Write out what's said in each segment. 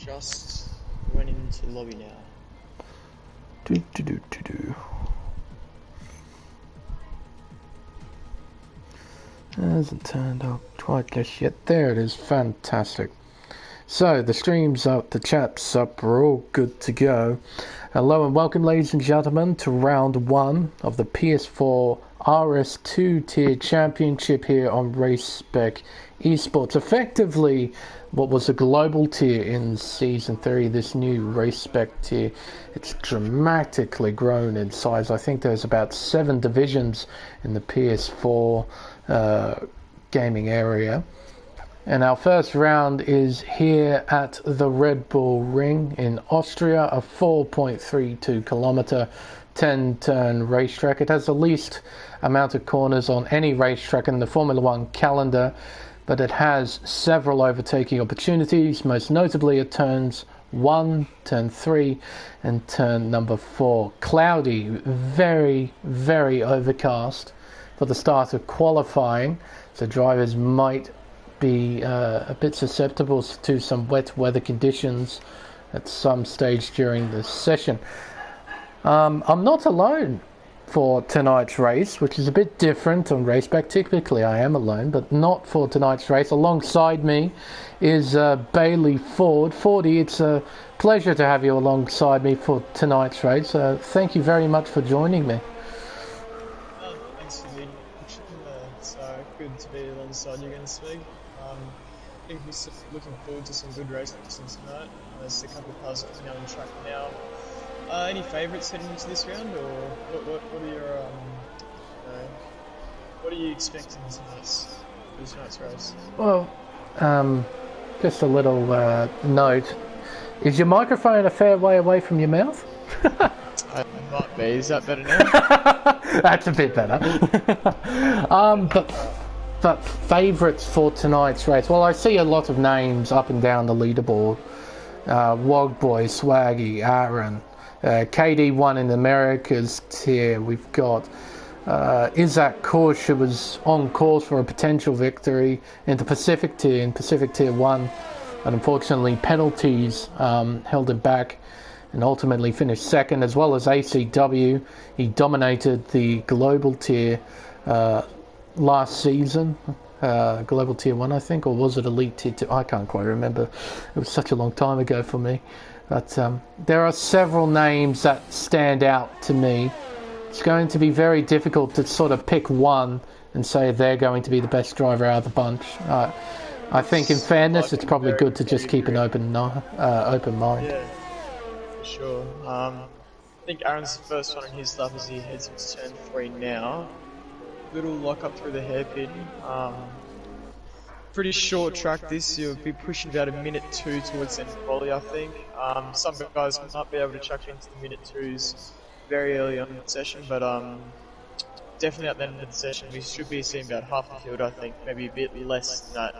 Just went into the lobby now. Hasn't turned up quite just yet. There it is. Fantastic. So the stream's up, the chat's up, we're all good to go. Hello and welcome, ladies and gentlemen, to round 1 of the PS4 RS2 tier championship here on Race Spec Esports. Effectively, what was a global tier in Season 3, this new Race Spec tier, it's dramatically grown in size. I think there's about 7 divisions in the PS4 gaming area. And our first round is here at the Red Bull Ring in Austria, a 4.32 kilometer 10-turn racetrack. It has the least amount of corners on any racetrack in the Formula One calendar, but it has several overtaking opportunities, most notably at turns 1, turn 3, and turn number 4. Cloudy, very, very overcast for the start of qualifying, so drivers might be a bit susceptible to some wet weather conditions at some stage during the session. I'm not alone for tonight's race, which is a bit different on Raceback. Typically I am alone, but not for tonight's race. Alongside me is Bailey Ford. Fordy, it's a pleasure to have you alongside me for tonight's race. Thank you very much for joining me. Thanks for the introduction. It's good to be alongside you again this week. I think we're looking forward to some good racing tonight. There's a couple of cars coming out on track now. Any favourites heading into this round, or what are your what are you expecting for tonight's race? Well, just a little note. Is your microphone a fair way away from your mouth? It might be. Is that better now? That's a bit better. But favourites for tonight's race. Well, I see a lot of names up and down the leaderboard. Wogboy, Swaggy, Aaron, KD1 in America's tier. We've got Isaac Korsch, who was on course for a potential victory in the Pacific tier, in Pacific Tier 1. And unfortunately, penalties held him back and ultimately finished second, as well as ACW. He dominated the global tier last season, Global Tier 1 I think, or was it Elite Tier 2? I can't quite remember. It was such a long time ago for me. But there are several names that stand out to me. It's going to be very difficult to sort of pick one and say they're going to be the best driver out of the bunch. I think in fairness it's probably good to just keep an open mind. Yeah, for sure. I think Aaron's the first one in his lap as he heads into turn 3 now. Little lock up through the hairpin. Pretty short track this, you'll be pushing about a minute 2 towards the end of quali, I think. Some guys might be able to chuck into the minute 2s very early on in the session, but definitely at the end of the session we should be seeing about half the field, I think, maybe a bit less than that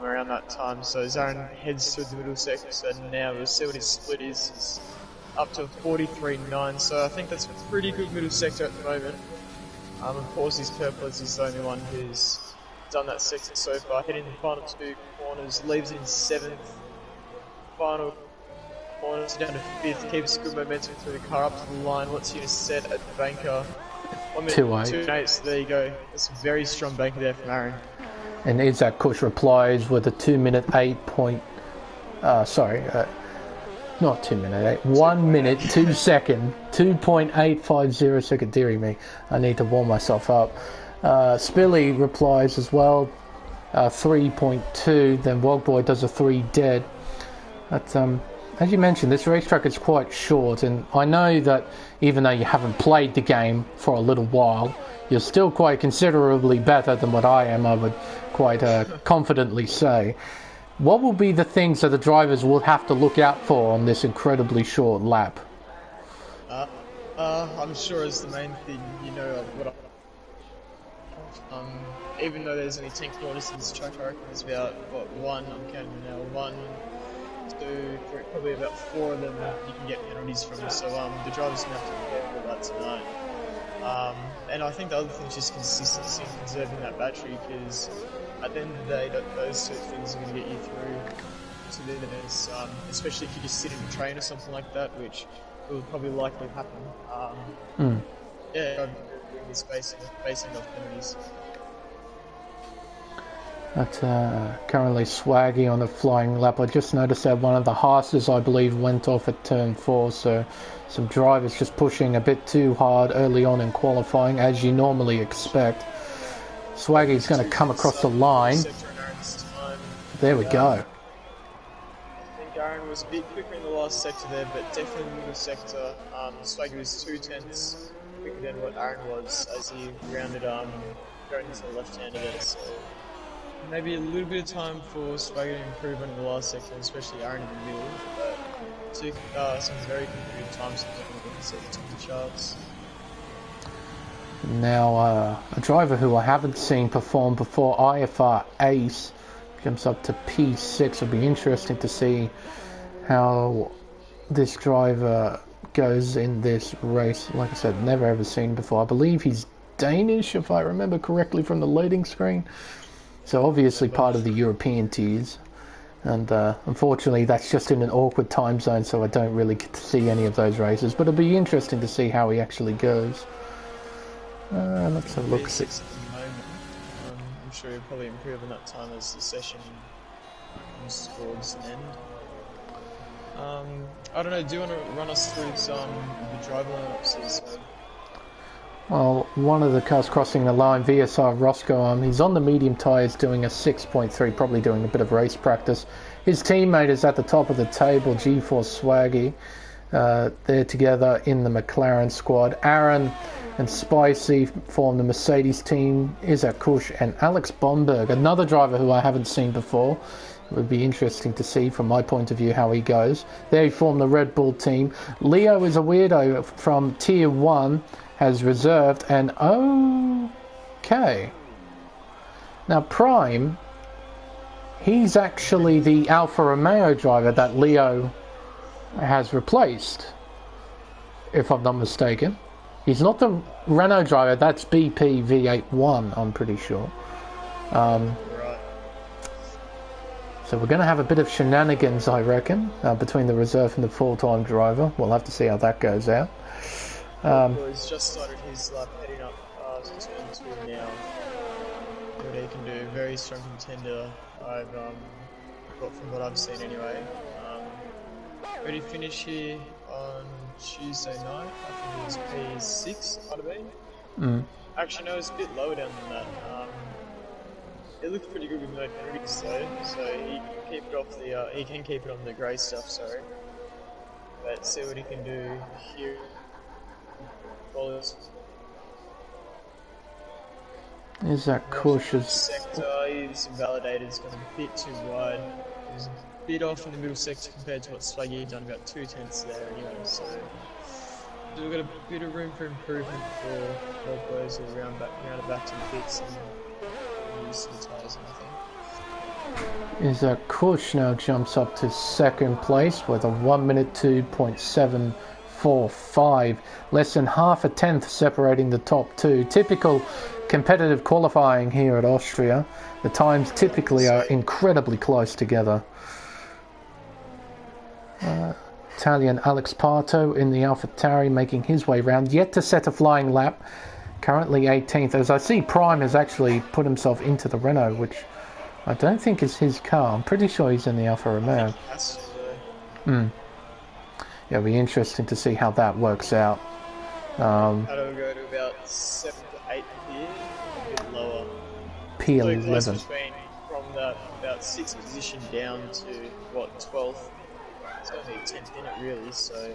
around that time. So as Aaron heads through the middle sector now, we'll see what his split is. It's up to 43.9, so I think that's a pretty good middle sector at the moment. Of course, his purple is the only one who's done that sector so far. Hitting the final 2 corners, leaves it in 7th. Final corners down to 5th, keeps good momentum through the car up to the line. What's he going to set at the banker? 2.8, so there you go. That's a very strong banker there from Aaron. And Isaac Kush replies with a 2 minute 8 point. Not 2 minute 8. 1 minute 2 second 2.850 second. Deary me, I need to warm myself up. Spilly replies as well, 3.2. Then Wogboy does a 3 dead. But as you mentioned, this racetrack is quite short, and I know that even though you haven't played the game for a little while, you're still quite considerably better than what I am, I would quite confidently say. What will be the things that the drivers will have to look out for on this incredibly short lap? I'm sure it's the main thing, even though there's only 10 corners in this track, I reckon there's about, I'm counting now, 1, 2, 3, probably about 4 of them you can get penalties from, so the drivers are going to have to be careful about tonight. And I think the other thing is just consistency and conserving that battery, because at the end of the day, those two things are going to get you through to this, especially if you just sit in a train or something like that, which will probably likely happen. Yeah, doing this facing off penalties. But currently Swaggy on the flying lap. I just noticed that one of the Haas's, I believe, went off at turn 4, so some drivers just pushing a bit too hard early on in qualifying, as you normally expect. Swaggy's going to come across the line. There we go. I think Aaron was a bit quicker in the last sector there, but definitely in the middle sector. Swaggy was 2/10 quicker than what Aaron was as he rounded going into the left-hander there. So maybe a little bit of time for Swaggy to improve in the last sector, especially Aaron in the middle. But took some very competitive times to the charts. Now a driver who I haven't seen perform before, IFR Ace, jumps up to P6. It'll be interesting to see how this driver goes in this race. Like I said, never ever seen before. I believe he's Danish, if I remember correctly from the loading screen. So obviously part of the European tiers. And unfortunately that's just in an awkward time zone, so I don't really get to see any of those races. But it'll be interesting to see how he actually goes. Let's have a look. I'm sure he'll probably improve on that time as the session comes towards an end. I don't know, do you want to run us through the driver lineups? Well, one of the cars crossing the line, VSR Roscoe, he's on the medium tyres doing a 6.3, probably doing a bit of race practice. His teammate is at the top of the table, G4 Swaggy. They're together in the McLaren squad. Aaron and Spicy form the Mercedes team. Isaac Kush and Alex Bomberg, another driver who I haven't seen before. It would be interesting to see from my point of view how he goes. They form the Red Bull team. Leo is a weirdo from Tier 1, has reserved, and okay. Now Prime, he's actually the Alfa Romeo driver that Leo has replaced, if I'm not mistaken. He's not the Renault driver, that's BP V81, I'm pretty sure. So we're going to have a bit of shenanigans, I reckon, between the reserve and the full-time driver. We'll have to see how that goes out. He's just started his lap heading up to turn 2 now. What he can do, very strong contender, I've got from what I've seen anyway. Ready to finish here on Tuesday night. I think it was P6, might have been. Actually, no, it's a bit lower down than that. It looked pretty good with no penalties though, so he can keep it off the. He can keep it on the grey stuff. Sorry, but see what he can do here. Is that cautious? Sector, he's invalidated. It's gone a bit too wide. He's a bit off in the middle sector compared to what Swaggy had done, about 2/10 there anyway. So we've got a bit of room for improvement for both those who round back to the pits and use the tyres and everything. Is that Kush now jumps up to second place with a 1 minute 2.745, less than half a tenth separating the top two. Typical competitive qualifying here at Austria. The times typically are incredibly close together. Italian Alex Parto in the AlphaTauri making his way round, yet to set a flying lap, currently 18th. As I see, Prime has actually put himself into the Renault, which I don't think is his car. I'm pretty sure he's in the Alfa Romeo. Yeah, it'll be interesting to see how that works out. That'll go to about 7 to 8 here, a bit lower. P11. So between from that about 6th position down to what 12th. It's only a 10th minute really, so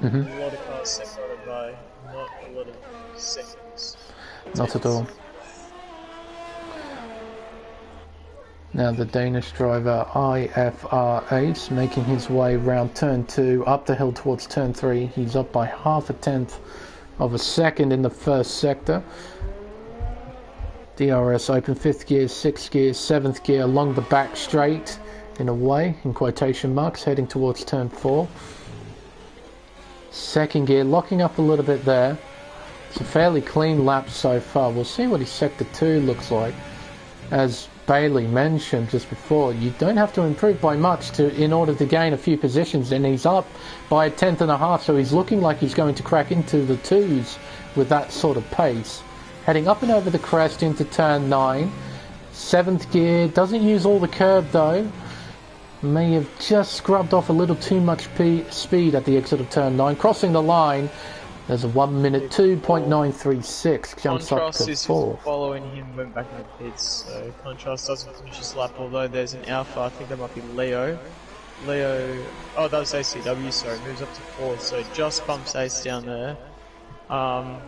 a lot of cars separated by not a lot of seconds. Not at all. Now the Danish driver IFR Ace making his way round turn 2, up the hill towards turn 3. He's up by half a tenth of a second in the first sector. DRS open, 5th gear, 6th gear, 7th gear along the back straight, in a way, in quotation marks, heading towards turn 4. 2nd gear, locking up a little bit there. It's a fairly clean lap so far. We'll see what his sector 2 looks like, as Bailey mentioned just before, you don't have to improve by much in order to gain a few positions, and he's up by a tenth and a half, so he's looking like he's going to crack into the twos with that sort of pace. Heading up and over the crest into turn 9. 7th gear, doesn't use all the curb though. May have just scrubbed off a little too much speed at the exit of turn 9. Crossing the line, there's a 1 minute 2.936, jumps Contrast up to is 4th. following him, went back in the pits, so Contrast doesn't finish his lap, although there's an Alpha, I think that might be Leo, oh that was ACW, sorry, moves up to 4th, so just bumps Ace down there. I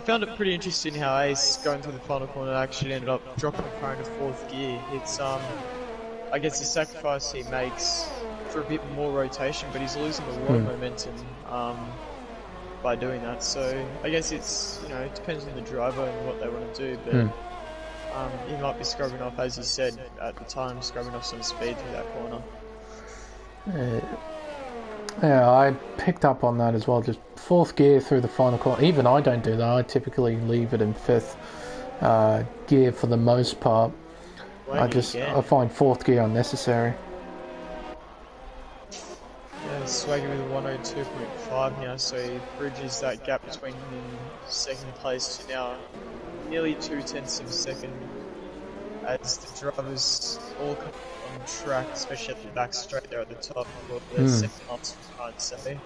found it pretty interesting how Ace, going through the final corner, actually ended up dropping the car into 4th gear. It's, I guess the sacrifice he makes for a bit more rotation, but he's losing a lot of momentum, by doing that, so I guess it's, you know, it depends on the driver and what they want to do, but he might be scrubbing off, as you said at the time, scrubbing off some speed through that corner. Yeah, I picked up on that as well, just 4th gear through the final corner. Even I don't do that, I typically leave it in 5th gear for the most part. I find 4th gear unnecessary. Yeah, Swagger with a 102.5 now, so he bridges that gap between him and 2nd place to now nearly 2/10 of a second, as the drivers all come on track, especially at the back straight there at the top, for the second laps, I'd say.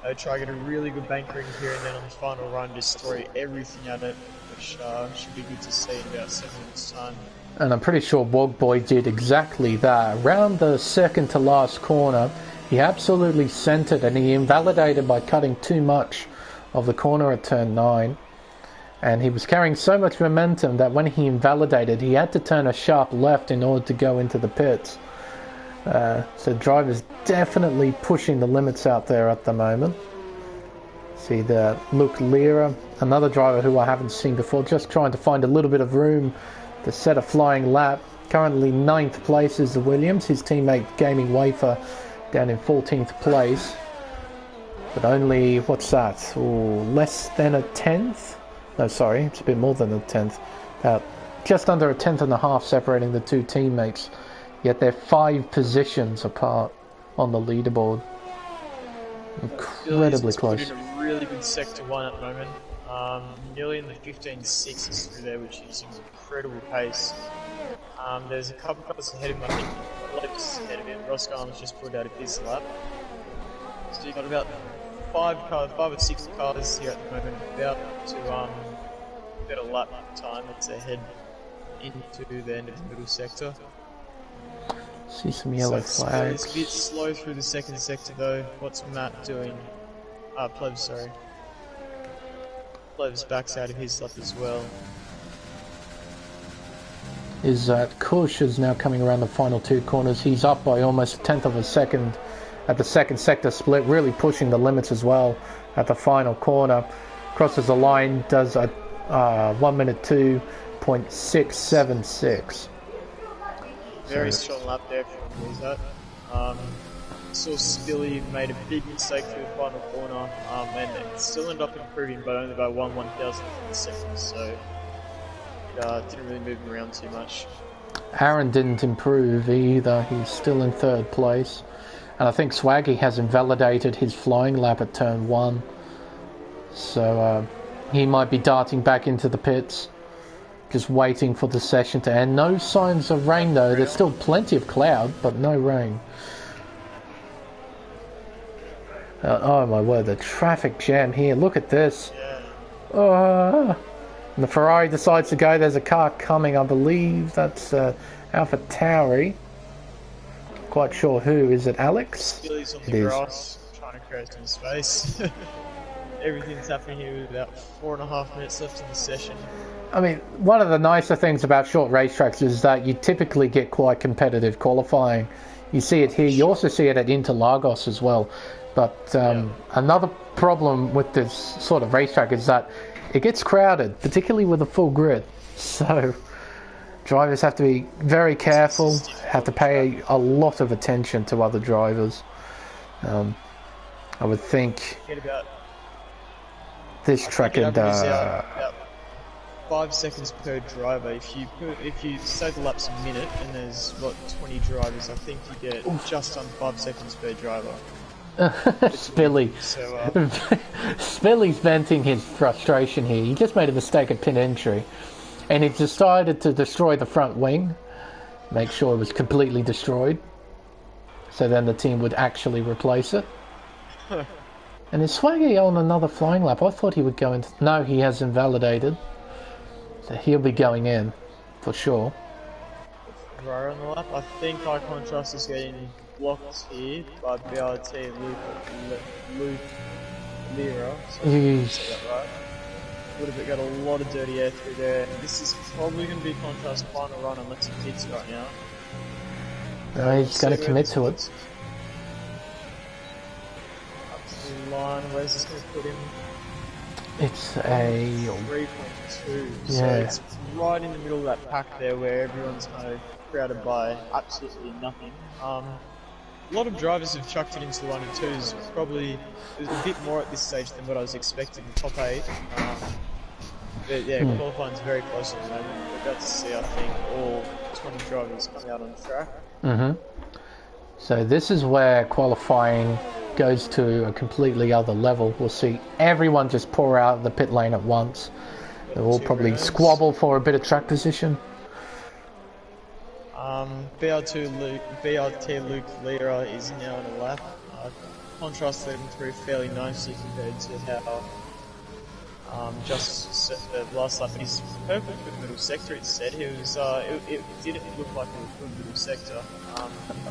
They try to get a really good bankering here, and then on the final run destroy everything at it, which should be good to see in about 7 minutes time. And I'm pretty sure Wogboy did exactly that. Around the second to last corner, he absolutely sent it, and he invalidated by cutting too much of the corner at turn 9. And he was carrying so much momentum that when he invalidated, he had to turn a sharp left in order to go into the pits. So drivers definitely pushing the limits out there at the moment. See the Luke Lira, another driver who I haven't seen before, just trying to find a little bit of room to set a flying lap. Currently 9th place is the Williams, his teammate Gaming Wafer down in 14th place. But only, what's that, less than a 10th? No, sorry, it's a bit more than a 10th. About just under a 10th and a half separating the two teammates. Yet they're 5 positions apart on the leaderboard. Incredibly close. He's in a really good sector 1 at the moment. Nearly in the 15.6s through there, which is an incredible pace. There's a couple cars ahead of him, I think. Lopes ahead of him. Roscoe's just pulled out of his lap. So you've got about 5 or 6 cars here at the moment, about to get a lap time. It's ahead into the end of the middle sector. See some yellow flags. It's a bit slow through the second sector though. What's Matt doing? Plebs, sorry. Plebs backs out of his lap as well. Is that Kush is now coming around the final 2 corners. He's up by almost a 10th of a second at the second sector split, really pushing the limits as well at the final corner. Crosses the line, does a 1 minute 2.676. Very strong lap there if you lose that. Saw Spilly made a big mistake through the final corner, and it still ended up improving, but only by 1/1000th of a second, so it didn't really move him around too much. Aaron didn't improve either, he's still in 3rd place. And I think Swaggy has invalidated his flying lap at turn 1, so he might be darting back into the pits. Just waiting for the session to end. No signs of rain though. There's still plenty of cloud, but no rain. Oh my word, the traffic jam here. Look at this. And the Ferrari decides to go. There's a car coming, I believe. That's Alpha Tauri. Quite sure who. Is it Alex? Billy's on the grass, trying to create some space. Everything's happening here with about 4.5 minutes left in the session. I mean, one of the nicer things about short racetracks is that you typically get quite competitive qualifying. You see it here. You also see it at Interlagos as well. But another problem with this sort of racetrack is that it gets crowded, particularly with a full grid. So drivers have to be very careful, have to pay a lot of attention to other drivers. I would think this track and 5 seconds per driver. If you say the lap's a minute and there's what 20 drivers, I think you get just under 5 seconds per driver. Spilly. So, Spilly's venting his frustration here. He just made a mistake at pin entry, and he decided to destroy the front wing, make sure it was completely destroyed, so then the team would actually replace it. And is Swaggy on another flying lap? I thought he would go into... No, he has invalidated, so he'll be going in for sure. Right on the lap. I think High Contrast is getting blocked here by BRT Luke Lira. So that right. Would have got a lot of dirty air through there. This is probably going to be Contrast's final run unless he hits right now. No, he's going to commit to it. Up to the line. Where's this going to put him? It's a 3.2. Yeah. So it's right in the middle of that pack there where everyone's kind of crowded by absolutely nothing. A lot of drivers have chucked it into the 1 and 2s. Probably there's a bit more at this stage than what I was expecting. Top 8. But yeah, qualifying's very close at the moment. We're about to see, I think, all 20 drivers come out on the track. So this is where qualifying goes to a completely other level. We'll see everyone just pour out of the pit lane at once. They'll all probably squabble for a bit of track position. BRT Luke Lira is now in a lap. Contrast led him through fairly nicely compared to how just the last lap. But he's perfect with middle sector. It said he was. It didn't look like it was good middle sector.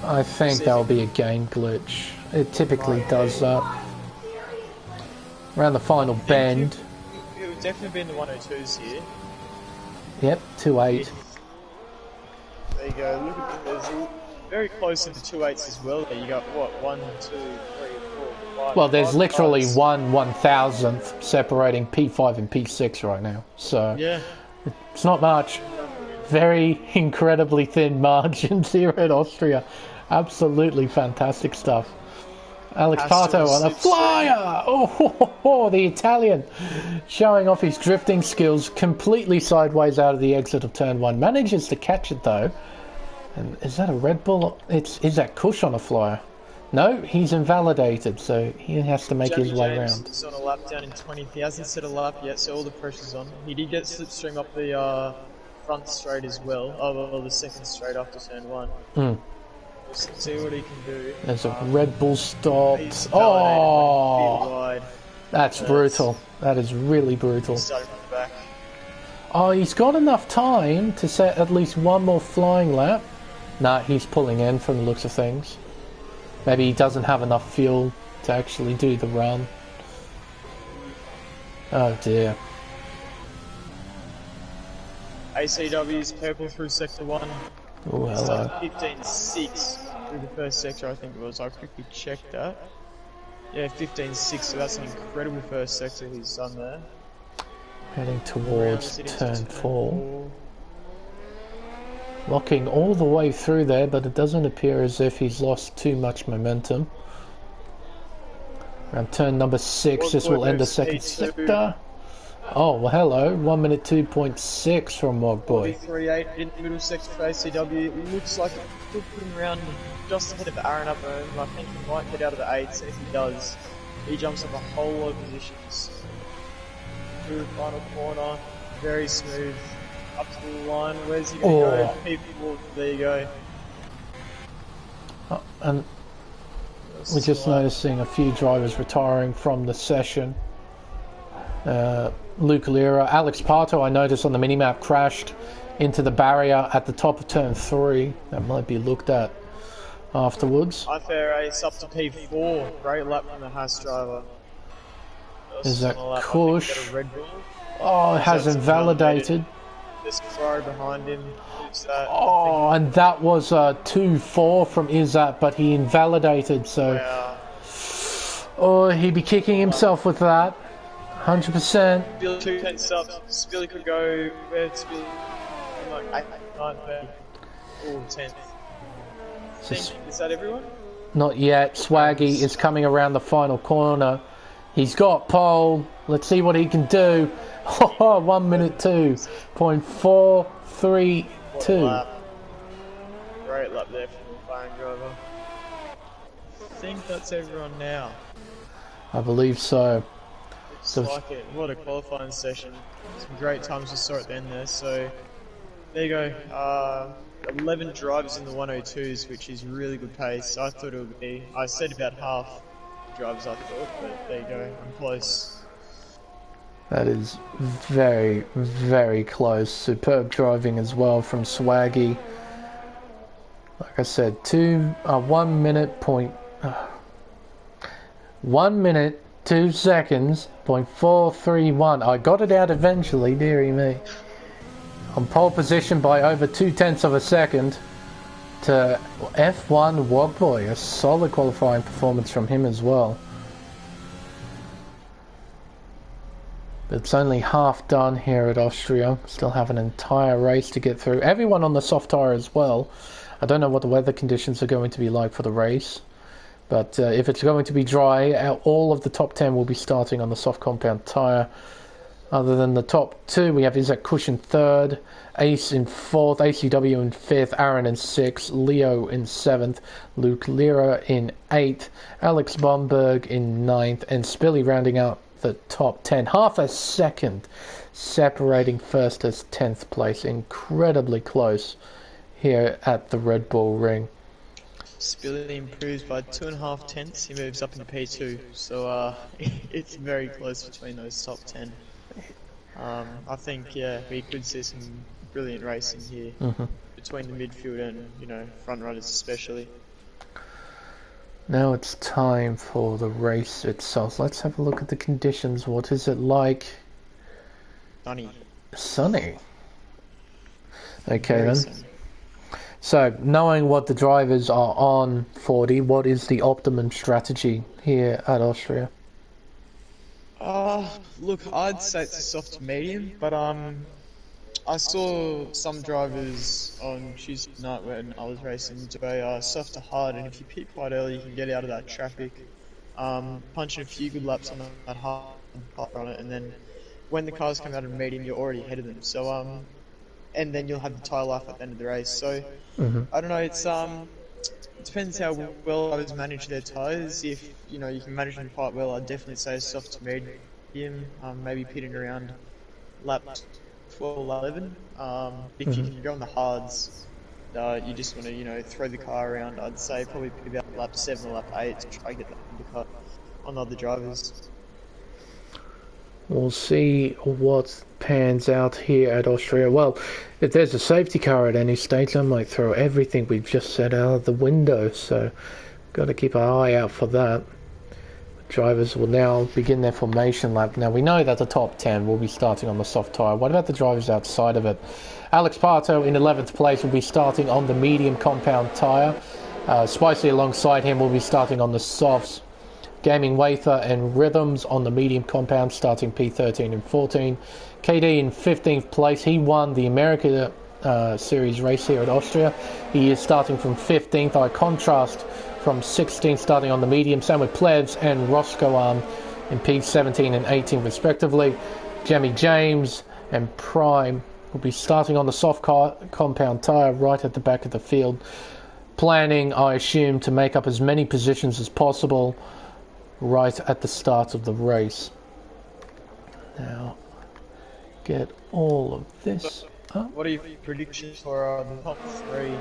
I think that'll be a game glitch. It typically does that. Around the final bend. It would definitely be in the 102s here. Yep, 2.8. There you go. Look at there's very close into 2.8s as well. There you got what 1, 2, 3, 4, 5. Well, there's five literally cars. 1/1000th separating P5 and P6 right now. So Yeah. it's not much. Very incredibly thin margins here at Austria. Absolutely fantastic stuff. Alex Pato on a flyer! Oh, the Italian showing off his drifting skills completely sideways out of the exit of turn 1. Manages to catch it though. And is that a Red Bull? Is that Kush on a flyer? No, he's invalidated, so he has to make his way around. He's on a lap down in 20th. He hasn't set a lap yet, so all the pressure's on. He did get slipstream up the front straight as well. Oh, well, the second straight after turn 1. We'll see what he can do. There's a Red Bull stop. Oh, that's brutal. That is really brutal. Starting from the back. Oh, he's got enough time to set at least one more flying lap. Nah, he's pulling in from the looks of things. Maybe he doesn't have enough fuel to actually do the run. Oh dear. ACW's purple through sector 1. Oh, hello. 15.6 through the first sector, I think it was. I quickly checked that. Yeah, 15.6, so that's an incredible first sector he's done there. Heading towards turn 4. Locking all the way through there, but it doesn't appear as if he's lost too much momentum. Around turn number 6, this will end the second sector. Oh, well, hello. 1 minute 2.6 from Mogboy. 43.8 in the middle sector for ACW. It looks like it could put him around just ahead of Aaron Upper. I think he might get out of the 8s, and if he does, he jumps up a whole lot of positions. Through the final corner, very smooth. Up to the line, where's he going to go? People, there you go. And we're just noticing a few drivers retiring from the session. Luke Lira, Alex Pato, I noticed on the minimap, crashed into the barrier at the top of turn 3. That might be looked at afterwards. Unfair ace up to P4. Great lap from the Haas driver. Is that Kush? Oh, it has invalidated. There's Ferrari behind him. Oh, and that was a 2-4 from Izzat, but he invalidated, so... Wow. Oh, he'd be kicking himself with that. 100%. Spilly 2 tenths up. Spilly could go... Where'd Spilly... Like 8, 9, 30. Oh, 10th. Is that everyone? Not yet. Swaggy is coming around the final corner. He's got pole. Let's see what he can do. 1 minute 2.432. Great lap there from the McLaren driver. I think that's everyone now. I believe so. Looks like it. What a qualifying session. Some great times we saw at the end there. So there you go. 11 drivers in the 102s, which is really good pace. I thought it would be. I said about half drivers I thought, but there you go. I'm close. That is very, very close. Superb driving as well from Swaggy. Like I said, 1 minute 1 minute 2 seconds 0.431. I got it out eventually, dearie me. On pole position by over 0.2 of a second to F1 Wogboy. A solid qualifying performance from him as well. It's only half done here at Austria. Still have an entire race to get through. Everyone on the soft tyre as well. I don't know what the weather conditions are going to be like for the race. But if it's going to be dry, all of the top 10 will be starting on the soft compound tyre. Other than the top 2, we have Isaac Kush in 3rd, Ace in 4th, ACW in 5th, Aaron in 6th, Leo in 7th, Luke Lira in 8th, Alex Bomberg in 9th, and Spilly rounding out the top 10. Half a second separating 1st to 10th place. Incredibly close here at the Red Bull Ring. Spilly improves by 2.5 tenths. He moves up into P2. So it's very close between those top 10. I think, yeah, we could see some brilliant racing here between the midfield and, front runners especially. Now it's time for the race itself. Let's have a look at the conditions. What is it like? Sunny. Sunny. Okay Very then. sunny. So, knowing what the drivers are on 40, what is the optimum strategy here at Austria? Look, I'd say it's a soft to medium, but I saw some drivers on Tuesday night when I was racing do a soft to hard, and if you pit quite early, you can get out of that traffic, punching a few good laps on that hard on it, and then when the cars come out of medium, you're already ahead of them. So and then you'll have the tyre life at the end of the race. So I don't know. It's it depends how well drivers manage their tyres. If you can manage them quite well, I'd definitely say soft to medium. Maybe pitting around lap 12, 11. If you can go on the hards, you just want to throw the car around. I'd say probably pit about lap 7 or lap 8 to try to get that undercut on other drivers. We'll see what pans out here at Austria. Well, if there's a safety car at any stage, I might throw everything we've just said out of the window, so got to keep an eye out for that. Drivers will now begin their formation lap. Now we know that the top 10 will be starting on the soft tyre. What about the drivers outside of it? Alex Parto in 11th place will be starting on the medium compound tyre. Spicy alongside him will be starting on the softs. Gaming Wather and Rhythms on the medium compound starting P13 and 14. KD in 15th place. He won the America Series race here at Austria. He is starting from 15th. I contrast from 16th starting on the medium. Same with Plebs and Roscoe in P17 and 18 respectively. Jamie James and Prime will be starting on the soft compound tyre right at the back of the field. Planning, I assume, to make up as many positions as possible right at the start of the race. Now, get all of this up. What are your predictions for the top 3?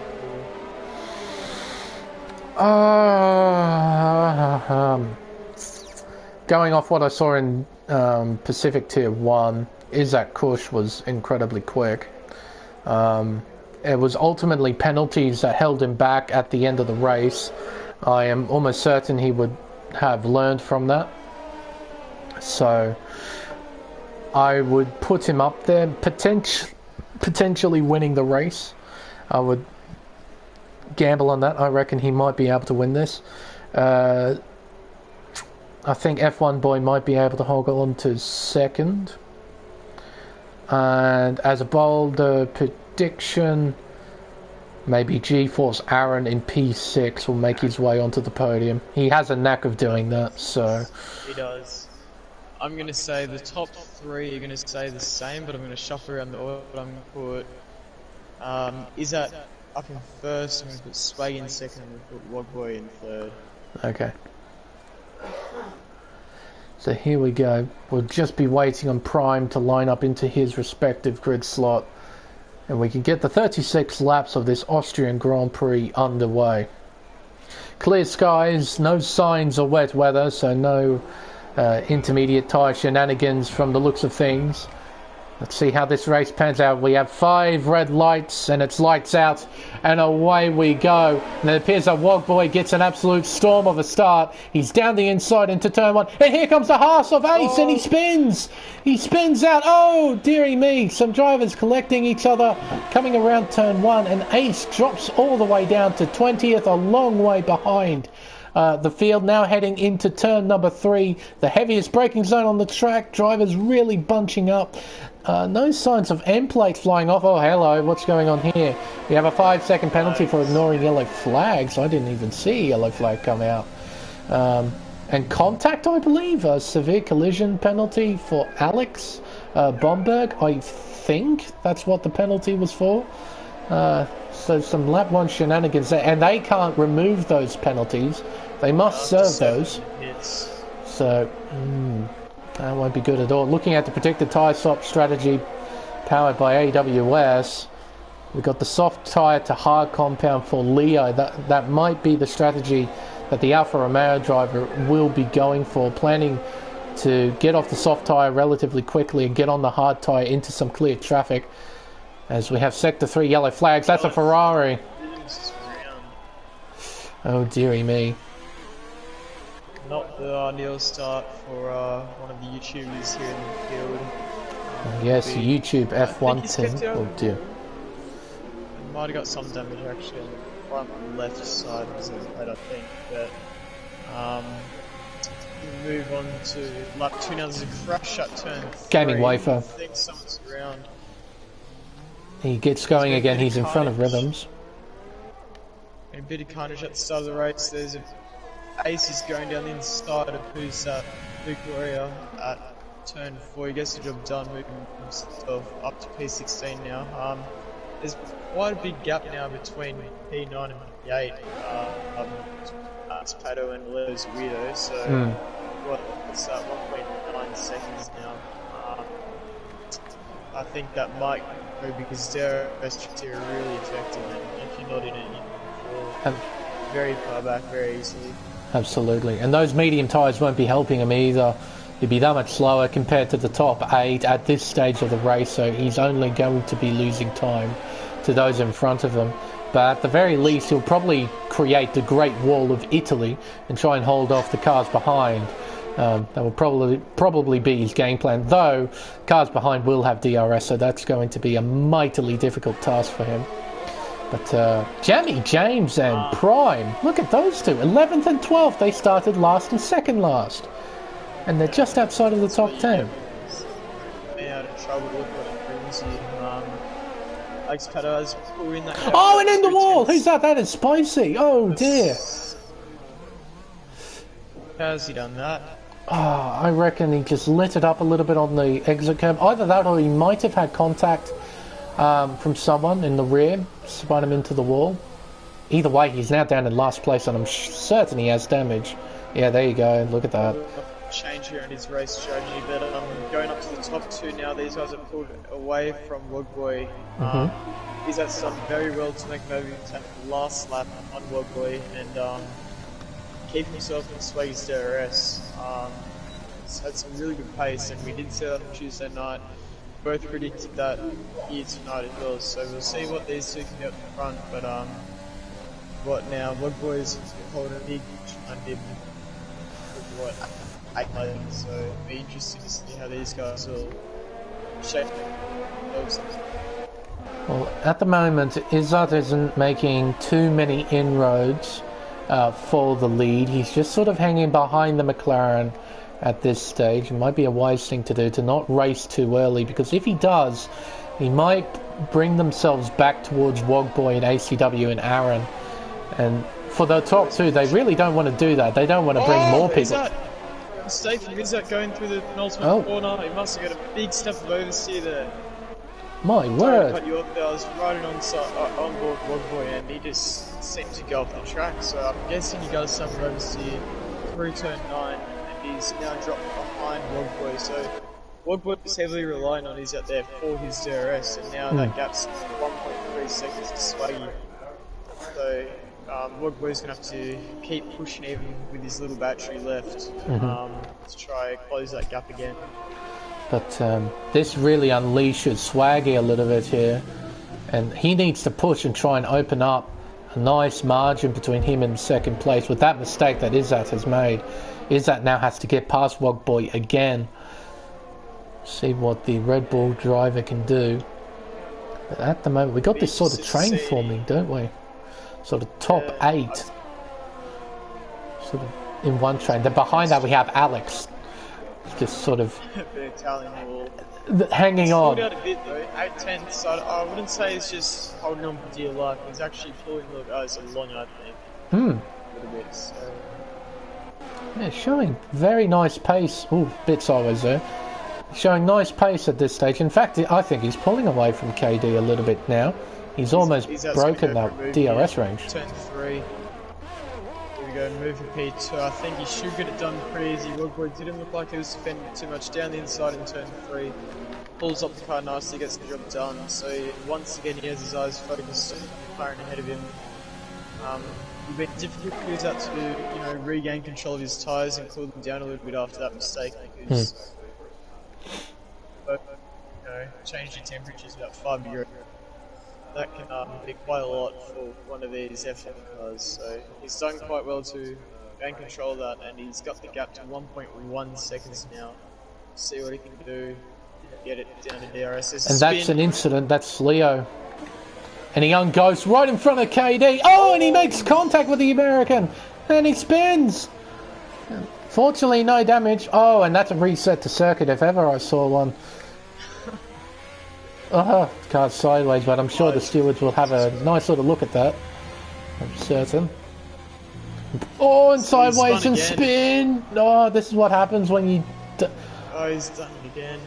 Going off what I saw in Pacific Tier 1, Isaac Kush was incredibly quick. It was ultimately penalties that held him back at the end of the race. I am almost certain he would have learned from that. So I would put him up there, potentially winning the race. I would gamble on that. I reckon he might be able to win this. I think F1 Boy might be able to hold on to second. And as a bolder prediction, maybe G-Force Aaron in P6 will make his way onto the podium. He has a knack of doing that, so... He does. I'm going to say the top three are going to stay the same, but I'm going to shuffle around the order. I'm going to put Izzat up in first, I'm going to put Swag in second, and I'm going to put Wogboy in third. Okay. So here we go. We'll just be waiting on Prime to line up into his respective grid slot, and we can get the 36 laps of this Austrian Grand Prix underway. Clear skies, no signs of wet weather, so no intermediate tyre shenanigans from the looks of things. Let's see how this race pans out. We have 5 red lights, and it's lights out, and away we go. And it appears that Wogboy gets an absolute storm of a start. He's down the inside into turn 1, and here comes the Haas of Ace, and he spins! He spins out. Oh, dearie me. Some drivers collecting each other, coming around turn 1, and Ace drops all the way down to 20th, a long way behind. The field now heading into turn number 3, the heaviest braking zone on the track. Drivers really bunching up. No signs of end plates flying off. Oh, hello, what's going on here? We have a 5-second penalty for ignoring yellow flags. I didn't even see a yellow flag come out. And contact, I believe, a severe collision penalty for Alex Bomberg. I think that's what the penalty was for. So some lap 1 shenanigans there, and they can't remove those penalties. They must serve those. So that won't be good at all. Looking at the predicted tyre swap strategy powered by AWS, we've got the soft tyre to hard compound for Leo. That might be the strategy that the Alfa Romeo driver will be going for, planning to get off the soft tyre relatively quickly and get on the hard tyre into some clear traffic. As we have sector 3 yellow flags. That's a Ferrari. Oh dearie me. Not the ideal start for one of the YouTubers here in the field. Yes, YouTube F1 team. Oh dear. He might have got some damage actually on the front left side of his head, I think. But we'll move on to lap 2 now. There's a crash at turn 3. Gaming wafer. I think someone's around. He gets going again. He's in front of Rhythms. And a bit of carnage at the start of the race. There's a Ace is going down the inside of who's Victoria at turn 4. He gets the job done, moving himself up to P16 now. There's quite a big gap now between P9 and P8. It's Pato and Leo's Weirdo, so what's that, 1.9 seconds now. I think that might go because their SGT are really effective, and if you're not in it, you can fall very far back very easily. Absolutely, and those medium tyres won't be helping him either. He'd be that much slower compared to the top 8 at this stage of the race, so he's only going to be losing time to those in front of him. But at the very least, he'll probably create the Great Wall of Italy and try and hold off the cars behind. That will probably be his game plan, though cars behind will have DRS, so that's going to be a mightily difficult task for him. But Jamie James and Prime, look at those two, 11th and 12th. They started last and second last, and they're just outside of the top 10. Out of trouble, look what it brings you. Alex Pato has pulled in that. Oh, and in the wall! Who's that? That is spicy. Oh dear. How's he done that? Oh, I reckon he just lit it up a little bit on the exit curb. Either that, or he might have had contact from someone in the rear, spun him into the wall. Either way, he's now down in last place, and I'm certain he has damage. Yeah, there you go. Look at that. Change here in his race strategy, but going up to the top 2 now. These guys are pulled away from Wogboy. He's had done very well to make maybe take the last lap on Wogboy and keep himself in Swaggy's DRS. He's had some really good pace, and we did see that on Tuesday night. Both predicted that here tonight as well, so we'll see what these two can get up the front. But what now? Wogboy's holding a big undip with what 8 lanes, so it'll be interesting to see how these guys will shape themselves. Well, at the moment, Izzat isn't making too many inroads for the lead. He's just sort of hanging behind the McLaren at this stage. It might be a wise thing to do to not race too early, because if he does, he might bring themselves back towards Wogboy and ACW and Aaron. And for the top 2, they really don't want to do that. They don't want to bring more people. mistake from Izzat going through the penultimate corner. He must have got a big step of oversteer there. My word! Cut you off there. I was riding on board Wogboy and he just seemed to go off the track. So I'm guessing he got some oversteer through turn 9 and he's now dropped behind Wogboy. So Wogboy is heavily relying on Izzat there for his DRS, and now that gap's 1.3 seconds to Swaggy. So Wogboy's going to have to keep pushing even with his little battery left to try and close that gap again. But this really unleashes Swaggy a little bit here, and he needs to push and try and open up a nice margin between him and second place. With that mistake that Izzat has made, Izzat now has to get past Wogboy again. See what the Red Bull driver can do. But at the moment, we got this sort of train forming, don't we? Sort of top 8. Sort of in one train. Then behind that we have Alex. Just sort of hanging on. Out a bit though, 8/10, so I wouldn't say it's just holding on for dear life. He's actually pulling the guys along, I think. A little bit, so. Yeah, showing very nice pace. Ooh, bit sideways there. Showing nice pace at this stage. In fact, I think he's pulling away from KD a little bit now. He's almost broken that DRS range. Turn 3. Here we go, move for P2. I think he should get it done pretty easy. Wogboy didn't look like he was spending too much down the inside in turn 3. Pulls up the car nicely, gets the job done. So once again he has his eyes focused on the McLaren ahead of him. It'll be difficult for Izzat to, regain control of his tyres and cool them down a little bit after that mistake, because change your temperatures about 5 degrees. That can be quite a lot for one of these F1 cars. So he's done quite well to gain control of that, and he's got the gap to 1.1 seconds now. See what he can do. Get it down to DRS. And that's an incident. That's Leo. And he ungoes right in front of KD. Oh, and he makes contact with the American. And he spins. Fortunately, no damage. Oh, and that's a reset to circuit if ever I saw one. Car's sideways, but I'm sure the stewards will have a nice little look at that. I'm certain. Oh, and sideways and spin. Oh, this is what happens when you... Oh, he's done it again.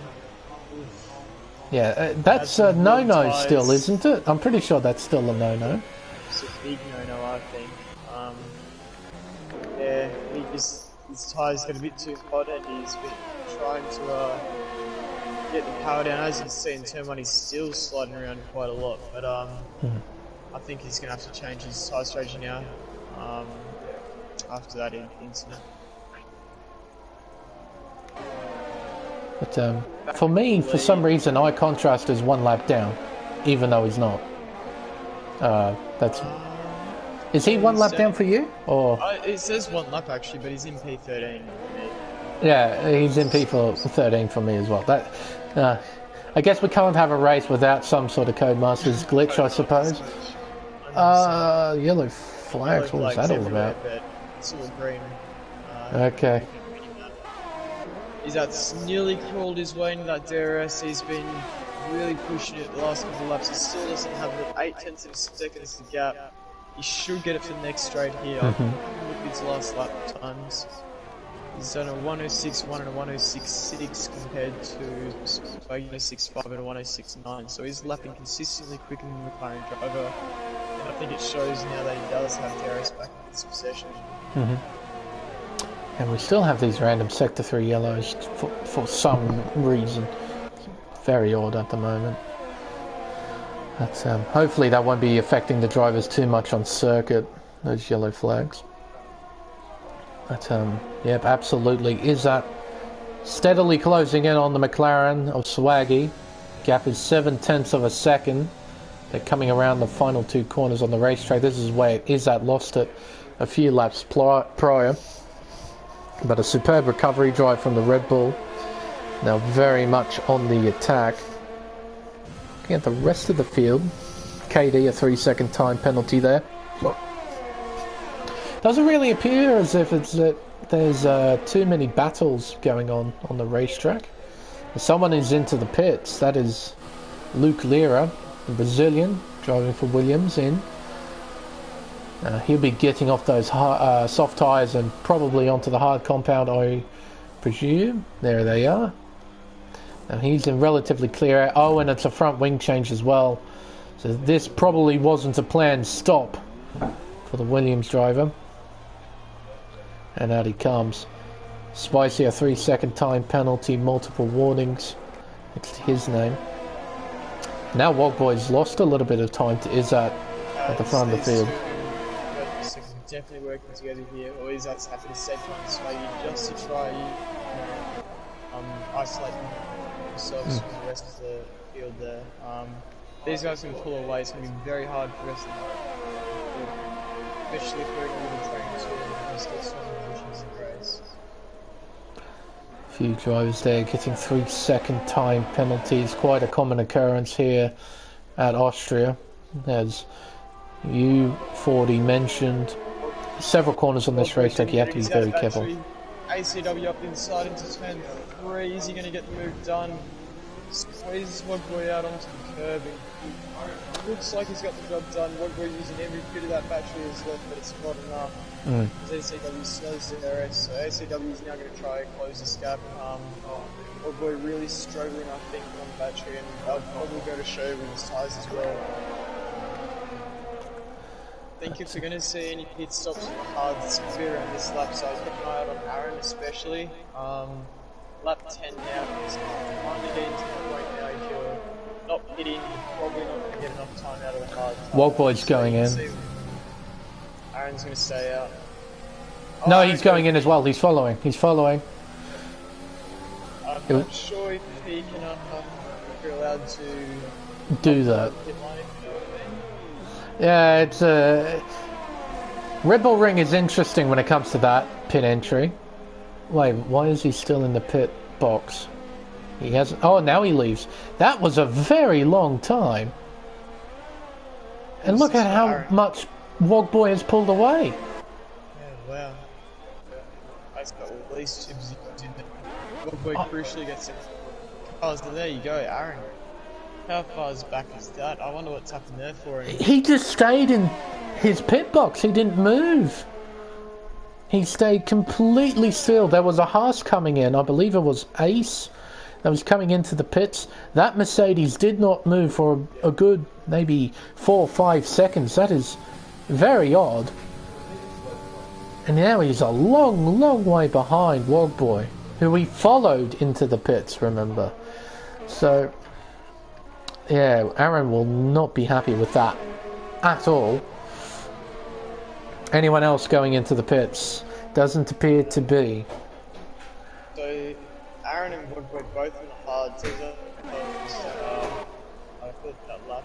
Yeah, that's a no-no still, isn't it? I'm pretty sure that's still a no-no. It's a big no-no, I think. Yeah, his tyres got a bit too hot and he's been trying to get the power down. As you can see in turn 1, he's still sliding around quite a lot, but I think he's going to have to change his tyre strategy now after that incident. But for me, for some reason, I contrast as 1 lap down, even though he's not. Is he 1 lap down for you? Or it says 1 lap actually, but he's in P13. Yeah, he's in P13 for me as well. I guess we can't have a race without some sort of Codemasters glitch, I suppose. Yellow flags, what was that all about? It's all green. Okay. He's nearly crawled his way into that DRS. He's been really pushing it the last couple of laps. He still doesn't have the 8/10 of seconds to gap. He should get it for the next straight here. Look at his last lap times. He's done a 106.1 and a 106.6 compared to a 106.5 and a 106.9. So he's lapping consistently quicker than the McLaren driver. And I think it shows now that he does have DRS back in this possession. And we still have these random Sector 3 yellows for some reason. It's very odd at the moment. But hopefully that won't be affecting the drivers too much on circuit, those yellow flags. But yep, absolutely. Izzat steadily closing in on the McLaren of Swaggy. Gap is 7/10 of a second. They're coming around the final 2 corners on the racetrack. This is where Izzat lost it a few laps prior. But a superb recovery drive from the Red Bull. Now very much on the attack. Looking at the rest of the field. KD, a 3-second time penalty there. Doesn't really appear as if there's too many battles going on the racetrack. Someone is into the pits. That is Luke Lira, the Brazilian, driving for Williams in. He'll be getting off those soft tyres and probably onto the hard compound, I presume. There they are. Now he's in relatively clear air. Oh, and it's a front wing change as well. So this probably wasn't a planned stop for the Williams driver. And out he comes. Spicy, a 3-second time penalty, multiple warnings. It's his name. Now Wogboy's lost a little bit of time to Izzat at the front of the field. Definitely working together here, or Izzat's happy to save time this way, just to try isolate themselves from the rest of the field there. These guys can pull away, it's going to be very hard for the rest of the field, especially if we're going to be training to and still swapping positions in the race. Few drivers there getting 3-second time penalties, quite a common occurrence here at Austria, as you 40 mentioned. Several corners on this race, like you have to be very careful. ACW up inside into turn 3, is he going to get the move done? Squeezes Wogboy out onto the curb, and looks like he's got the job done. Wogboy using every bit of that battery is left, but it's not enough. As ACW slows the RS, so ACW is now going to try and close this gap. Wogboy really struggling, I think, on the battery, and they'll probably go to show with his tyres as well. I think if we're going to see any pit stops on the hard, it's going to be around this lap, so keep an eye out on Aaron especially. Lap 10 now, he's trying to get into the point now. If you're not pitting, you're probably not going to get enough time out of the hard. Wogboy's going in. Aaron's going to stay out. No, he's going in as well. He's following. He's following. I'm not sure if he can, if you're allowed to do that. Yeah, it's Red Bull Ring is interesting when it comes to that pit entry. Wait, why is he still in the pit box? He hasn't. Oh, now he leaves. That was a very long time. And look at how much Wogboy has pulled away. Yeah, wow. That's got at least 2 positions in there. Wogboy crucially gets it. Oh, so there you go, Aaron. How far back is that? I wonder what's happened there for him. He just stayed in his pit box. He didn't move. He stayed completely still. There was a Haas coming in. I believe it was Ace that was coming into the pits. That Mercedes did not move for a good maybe 4 or 5 seconds. That is very odd. And now he's a long, long way behind Wogboy, who he followed into the pits, remember. So yeah, Aaron will not be happy with that at all. Anyone else going into the pits? Doesn't appear to be. So Aaron and Wogboy both in the hard, so I thought that lap.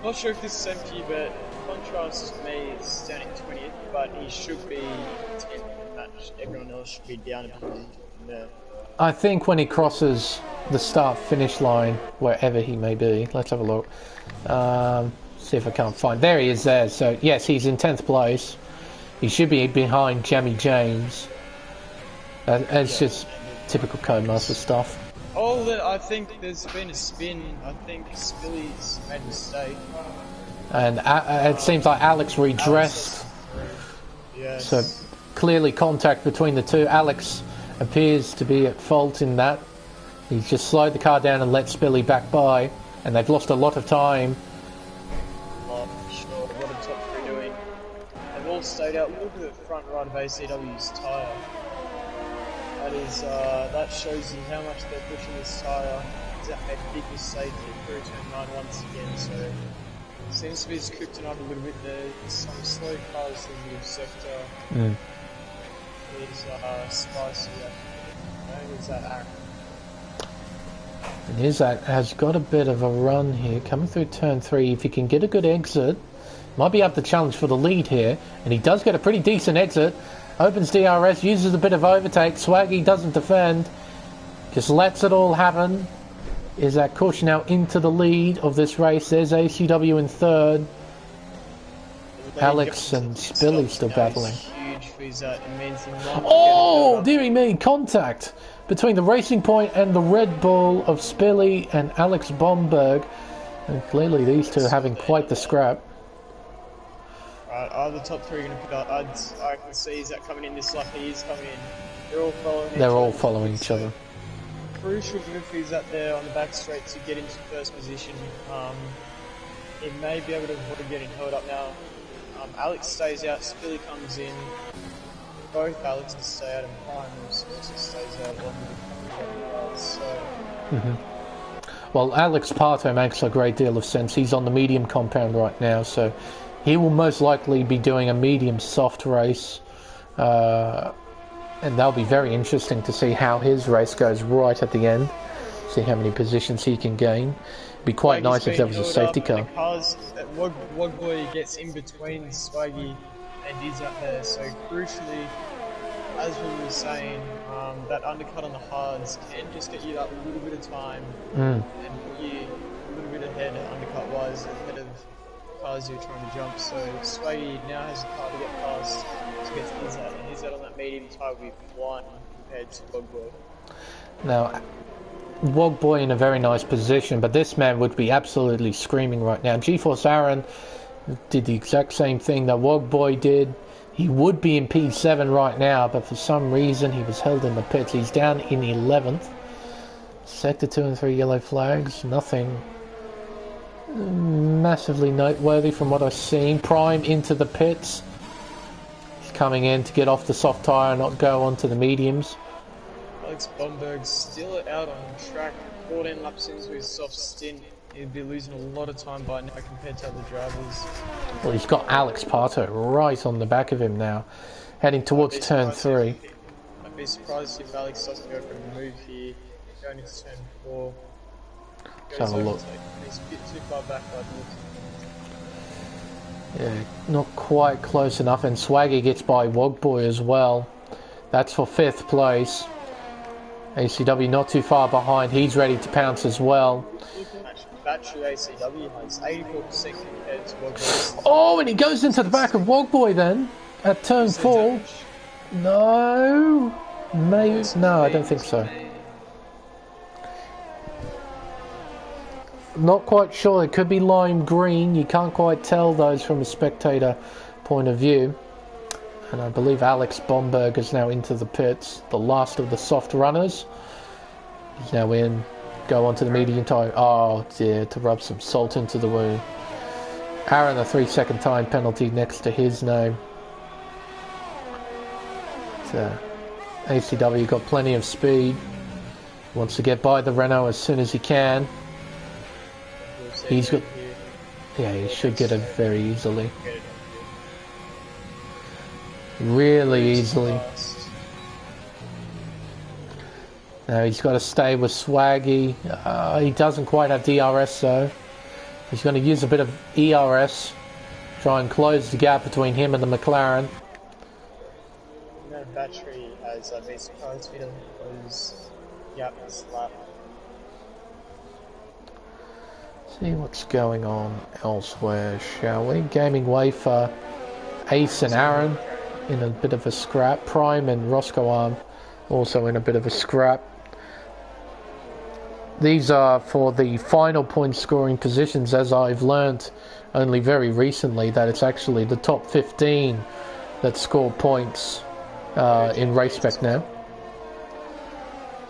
Not sure if this is the same for you, but contrast to me, it's standing 20th, but he should be 10th in the match. Everyone else should be down a position from there. I think when he crosses the start-finish line, wherever he may be, let's have a look. See if I can't find. There he is there. So yes, he's in 10th place. He should be behind Jamie James. It's just typical Codemaster stuff. Oh, I think there's been a spin. I think Spilly's made a mistake. And it seems like Alex redressed. Yes. So clearly contact between the two. Alex appears to be at fault in that. He's just slowed the car down and let Spilly back by, and they've lost a lot of time. Oh, sure. What are top 3 doing? They've all stayed out. Look at the front right of ACW's tyre. That is, that shows you how much they're pushing this tyre. That made a big mistake through turn 9 once again, so seems to be just cooked up a little bit there. Some slow cars in the sector. Is Spicy. Who's that Aaron? And Izzat has got a bit of a run here, coming through turn 3. If he can get a good exit, might be able to challenge for the lead here. And he does get a pretty decent exit. Opens DRS, uses a bit of overtake. Swaggy doesn't defend, just lets it all happen. Izzat Kush now into the lead of this race. There's ACW in 3rd. Alex and Spilly still battling. Oh, dearie me, contact between the Racing Point and the Red Bull of Spilly and Alex Bomberg. And clearly these two are having quite the scrap. Are the top three going to put up? I can see Zach coming in this lap. He is coming in. They're all following They're each all other. following each other. Crucial if he's up there on the back straight to get into first position. He may be able to avoid getting held up now. Alex stays out, Spilly comes in. Both Alexes stay out and Prime also stays out along with the others. So. Well, Alex Parto makes a great deal of sense. He's on the medium compound right now, so he will most likely be doing a medium soft race. And that'll be very interesting to see how his race goes right at the end. See how many positions he can gain. It'd be quite nice if there was a safety car. Because Wogboy gets in between Swaggy and he's up there. So crucially, as we were saying, that undercut on the hards can just get you that little bit of time and put you a little bit ahead undercut-wise, ahead of cars you're trying to jump. So Swaggy now has a car to get past to get to his out, and his out on that medium tire will be flying compared to Wogboy. Now, Wogboy in a very nice position, but this man would be absolutely screaming right now. GeForce Aaron did the exact same thing that Wogboy did. He would be in P7 right now, but for some reason he was held in the pits. He's down in 11th. Sector 2 and 3 yellow flags. Nothing massively noteworthy from what I've seen. Prime into the pits. He's coming in to get off the soft tyre and not go onto the mediums. Alex Bomberg's still out on track. 14 laps into his soft stint. He'd be losing a lot of time by now compared to other drivers. Well, he's got Alex Parto right on the back of him now, heading towards turn 3. I'd be surprised if Alex doesn't go for a move here, going into turn 4. Let's have a look. He's a bit too far back by the look. Yeah, not quite close enough, and Swaggy gets by Wogboy as well. That's for 5th place. ACW not too far behind, he's ready to pounce as well. Battery ACW has 84% compared to Wogboy. Oh, and he goes into the back of Wogboy then, at turn 4. No, maybe, no, I don't think so. Not quite sure, it could be lime green, you can't quite tell those from a spectator point of view. And I believe Alex Bomberg is now into the pits, the last of the soft runners. He's now in, go onto the medium tyre. Oh dear, to rub some salt into the wound. Aaron, a 3-second time penalty next to his name. ACW got plenty of speed. Wants to get by the Renault as soon as he can. He's got, yeah, he should get it very easily. Really easily. Now he's got to stay with Swaggy. He doesn't quite have DRS though. He's going to use a bit of ERS. Try and close the gap between him and the McLaren. No battery has been surprised me to close the gap this lap. See what's going on elsewhere, shall we? Gaming way for Ace and Aaron in a bit of a scrap. Prime and Roscoe Arm also in a bit of a scrap. These are for the final point scoring positions, as I've learnt only very recently that it's actually the top 15 that score points in Race Spec now.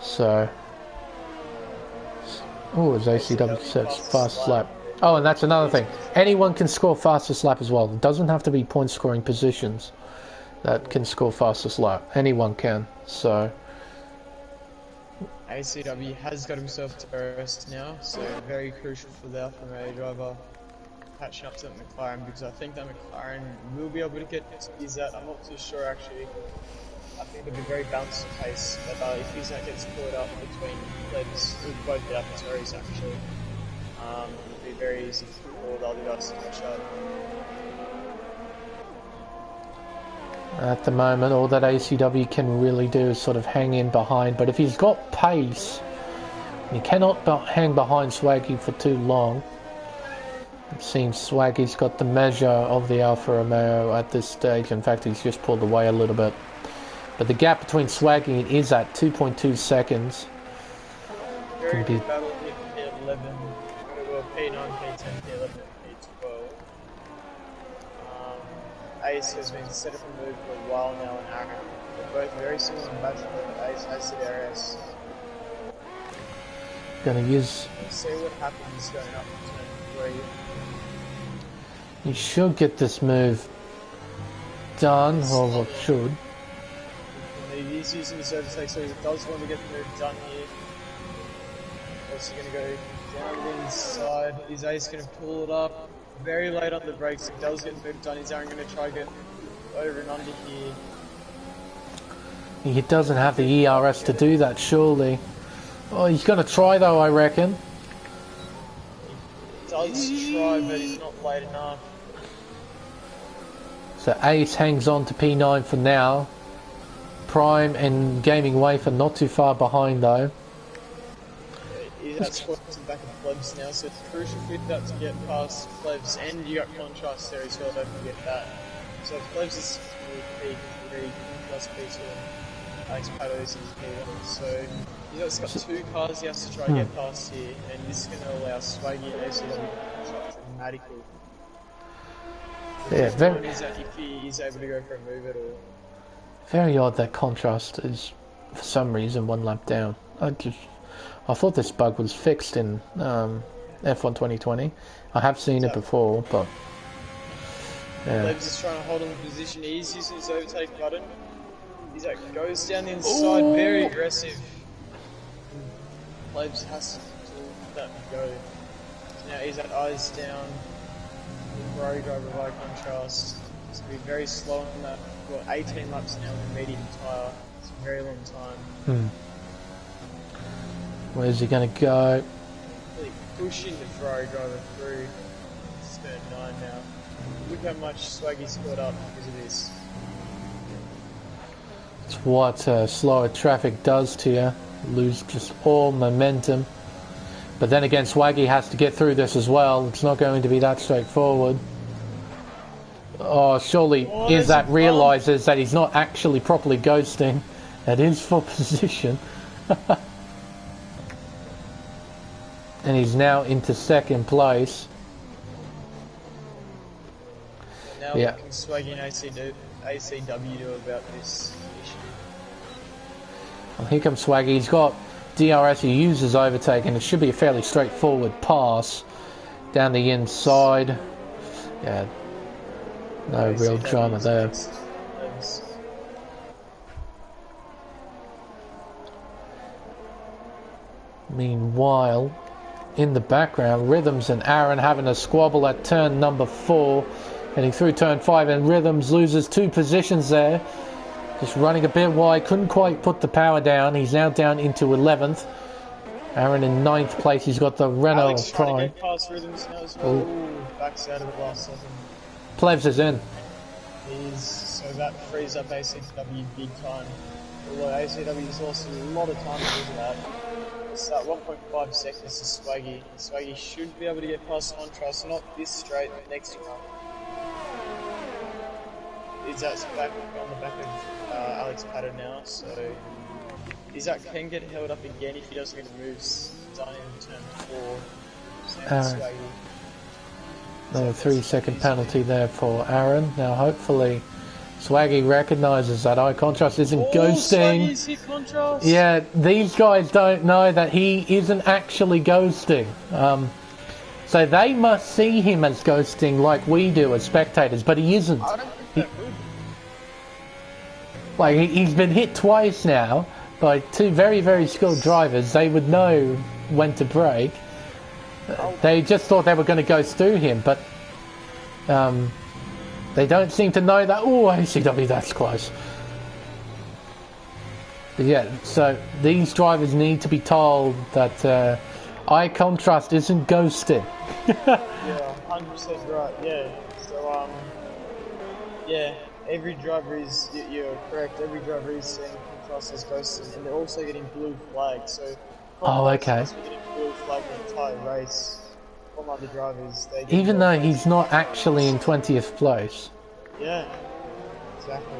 So, oh, as ACW says, fastest lap. Oh, and that's another thing. Anyone can score fastest lap as well. It doesn't have to be point scoring positions that can score fastest lap. Anyone can. So ACW has got himself to first now, so very crucial for the Alfa Romeo driver catching up to that McLaren, because I think that McLaren will be able to get his out. I'm not too sure actually. I think it'll be very balanced pace, but if his out gets caught up between legs, both the AlphaTauris actually, it'll be very easy for the other guys to catch up. At the moment, all that ACW can really do is sort of hang in behind, but if he's got pace, he cannot hang behind Swaggy for too long. It seems Swaggy's got the measure of the Alfa Romeo at this stage. In fact, he's just pulled away a little bit. But the gap between Swaggy and is at 2.2 seconds. Very good battle here for P11. Well, P9, P10, P11, P12. Ace has been set up and moved for a while now, and Aaron. They're both very similar in battery, but Ace has the RS. Gonna use. Let's see what happens going up to turn 3. You should get this move done, or what should. He's using his overtake, so he does want to get the move done here. Also going to go down the inside. Is Ace going to pull it up? Very late on the brakes. He does get the move done. Is Aaron going to try to get over and under here? He doesn't have the ERS to do that, surely. Oh, he's going to try though, I reckon. He does try, but he's not late enough. So Ace hangs on to P9 for now. Prime and Gaming Wafer not too far behind though. He's at squats and back of Plebs now, so it's crucial for that to get past Plebs, and you got Contrast there as well, don't forget that. So if Plebs is P3, Contrast P2, and Alex Pato is P1, so he's got 2 cars he has to try to get past here, and this is going to allow Swaggy and ACW to drop dramatically. Yeah, very. Is that if he is able to go for a move at all. Very odd that Contrast is, for some reason, 1 lap down. I thought this bug was fixed in F1 2020. I have seen it before, but yeah. Lebs is trying to hold on the position. He's using his overtake button. He's goes down the inside, very aggressive. Lebs has to let that go. So now he's at eyes down. The Ferrari driver by Contrast. It's going to be very slow on that. Got 18 laps now with a medium tyre. It's a very long time. Where's he going to go? Really pushing the Ferrari driver through. It's turn 9 now. Look how much Swaggy's caught up because of this. It's what slower traffic does to you. Lose just all momentum. But then again, Swaggy has to get through this as well. It's not going to be that straightforward. Oh, surely Izzat realises that he's not actually properly ghosting at his full position. And he's now into 2nd place. Now what can Swaggy and ACW do about this issue? Well, here comes Swaggy. He's got DRS. He uses overtake, and it should be a fairly straightforward pass down the inside. Yeah, no real drama there. Meanwhile, in the background, Rhythms and Aaron having a squabble at turn number 4, heading through turn 5, and Rhythms loses 2 positions there. Just running a bit wide, couldn't quite put the power down. He's now down into 11th. Aaron in 9th place. He's got the Renault Alex Prime. trying to get past Rhythms now as well. Ooh, backs out of the last second. Plebs is in. So that frees up ACW big time. Although ACW has lost a lot of time because of that. It's that 1.5 seconds to Swaggy. Swaggy should be able to get past Contrast, not this straight, but next run. Izzat's back on the back of Alex Pato now, so Izzat can get held up again if he doesn't get moves done in turn 4. Swaggy. Another 3-second penalty there for Aaron. Now hopefully Swaggy recognises that iContrast isn't ghosting. Swaggy's hit Contrast. Yeah, these guys don't know that he isn't actually ghosting. So they must see him as ghosting like we do as spectators, but he isn't. I don't think that would. Like, he's been hit twice now by 2 very, very skilled drivers. They would know when to brake. They just thought they were going to go through him, but they don't seem to know that. Oh, ACW, that's close. But yeah, so these drivers need to be told that iContrast isn't ghosting. Yeah, 100% right, yeah. So, yeah, every driver is, you're correct, every driver is seeing Contrast as ghosting, and they're also getting blue flags, so okay. Getting blue flag the entire race from other drivers. Even though he's not actually in 20th place. Yeah, exactly.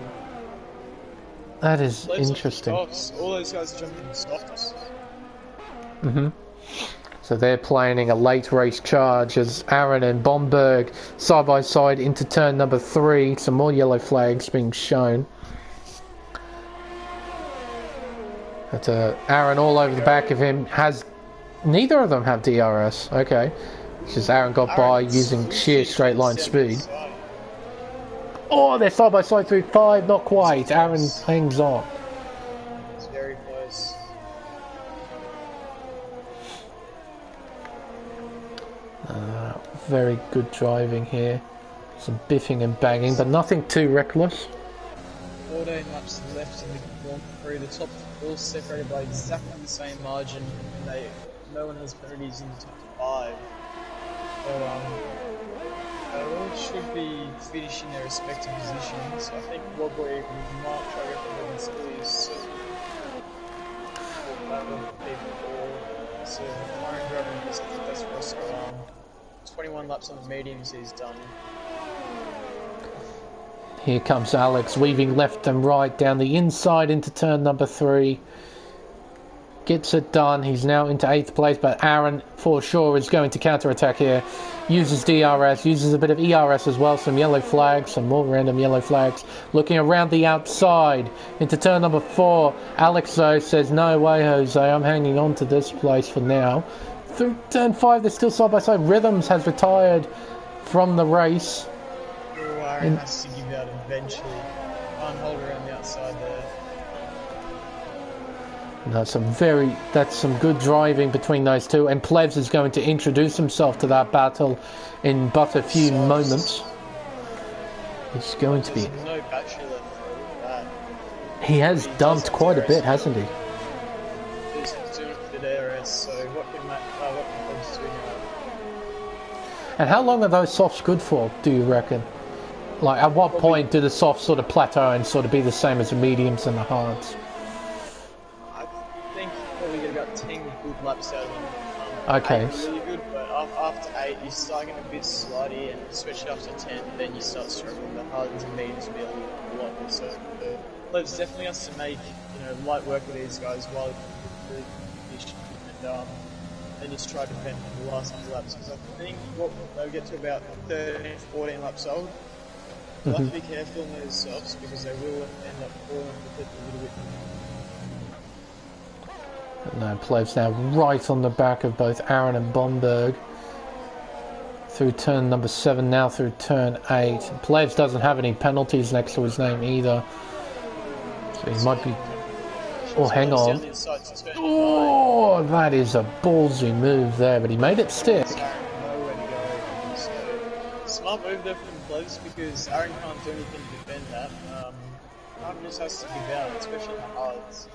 That is interesting. All those guys are jumping in stops. So So they're planning a late race charge as Aaron and Bomberg side by side into turn number 3. Some more yellow flags being shown. But Aaron all over the back of him has... Neither of them have DRS. Okay. It's just Aaron got by using sheer straight line speed. Oh, they're side by side through 5. Not quite. Aaron hangs on. It's very close. Very good driving here. Some biffing and banging, but nothing too reckless. 14 laps left in the Grand Prix. The top all separated by exactly the same margin, and no one has penalties in the top 5. So they all should be finishing their respective positions. I think Wobboy might try to go for Billy's P4. So Iron driving, I think that's also 21 laps on the mediums he's done. Here comes Alex, weaving left and right down the inside into turn number 3. Gets it done. He's now into 8th place, but Aaron for sure is going to counter-attack here. Uses DRS, uses a bit of ERS as well. Some yellow flags, some more random yellow flags. Looking around the outside into turn number 4. Alex though says, no way Jose, I'm hanging on to this place for now. Through turn 5, they're still side by side. Rhythms has retired from the race. Aaron has to give out eventually. Can't hold around the outside there. That's some good driving between those two, and Plebs is going to introduce himself to that battle in but a few moments. It's going to be... no battery left for that. He has dumped quite a bit, hasn't he? He's doing it for the DRS, so what can Plebs do now? And how long are those softs good for, do you reckon? Like, at what point do the softs sort of plateau and sort of be the same as the mediums and the hards? I think you probably get about 10 good laps out of them. Okay. 8 really good, but after 8 you start getting a bit slidey, and especially after 10 then you start struggling. The hards and mediums will be a lot more so. Plebs definitely has to make light work with these guys while really fish, and then just try to defend the last few laps, because I think they'll get to about 13, 14 laps old. You'll have to be careful in those softs because they will end up falling off the cliff a little bit. No, Plebs now right on the back of both Aaron and Bomberg. Through turn number 7, now through turn 8. Plebs doesn't have any penalties next to his name either. So he might be... Oh, hang on. Oh, that is a ballsy move there, but he made it stick. Smart move there from Plebs because Aaron can't do anything to defend that. Aaron just has to give out, especially in the hards.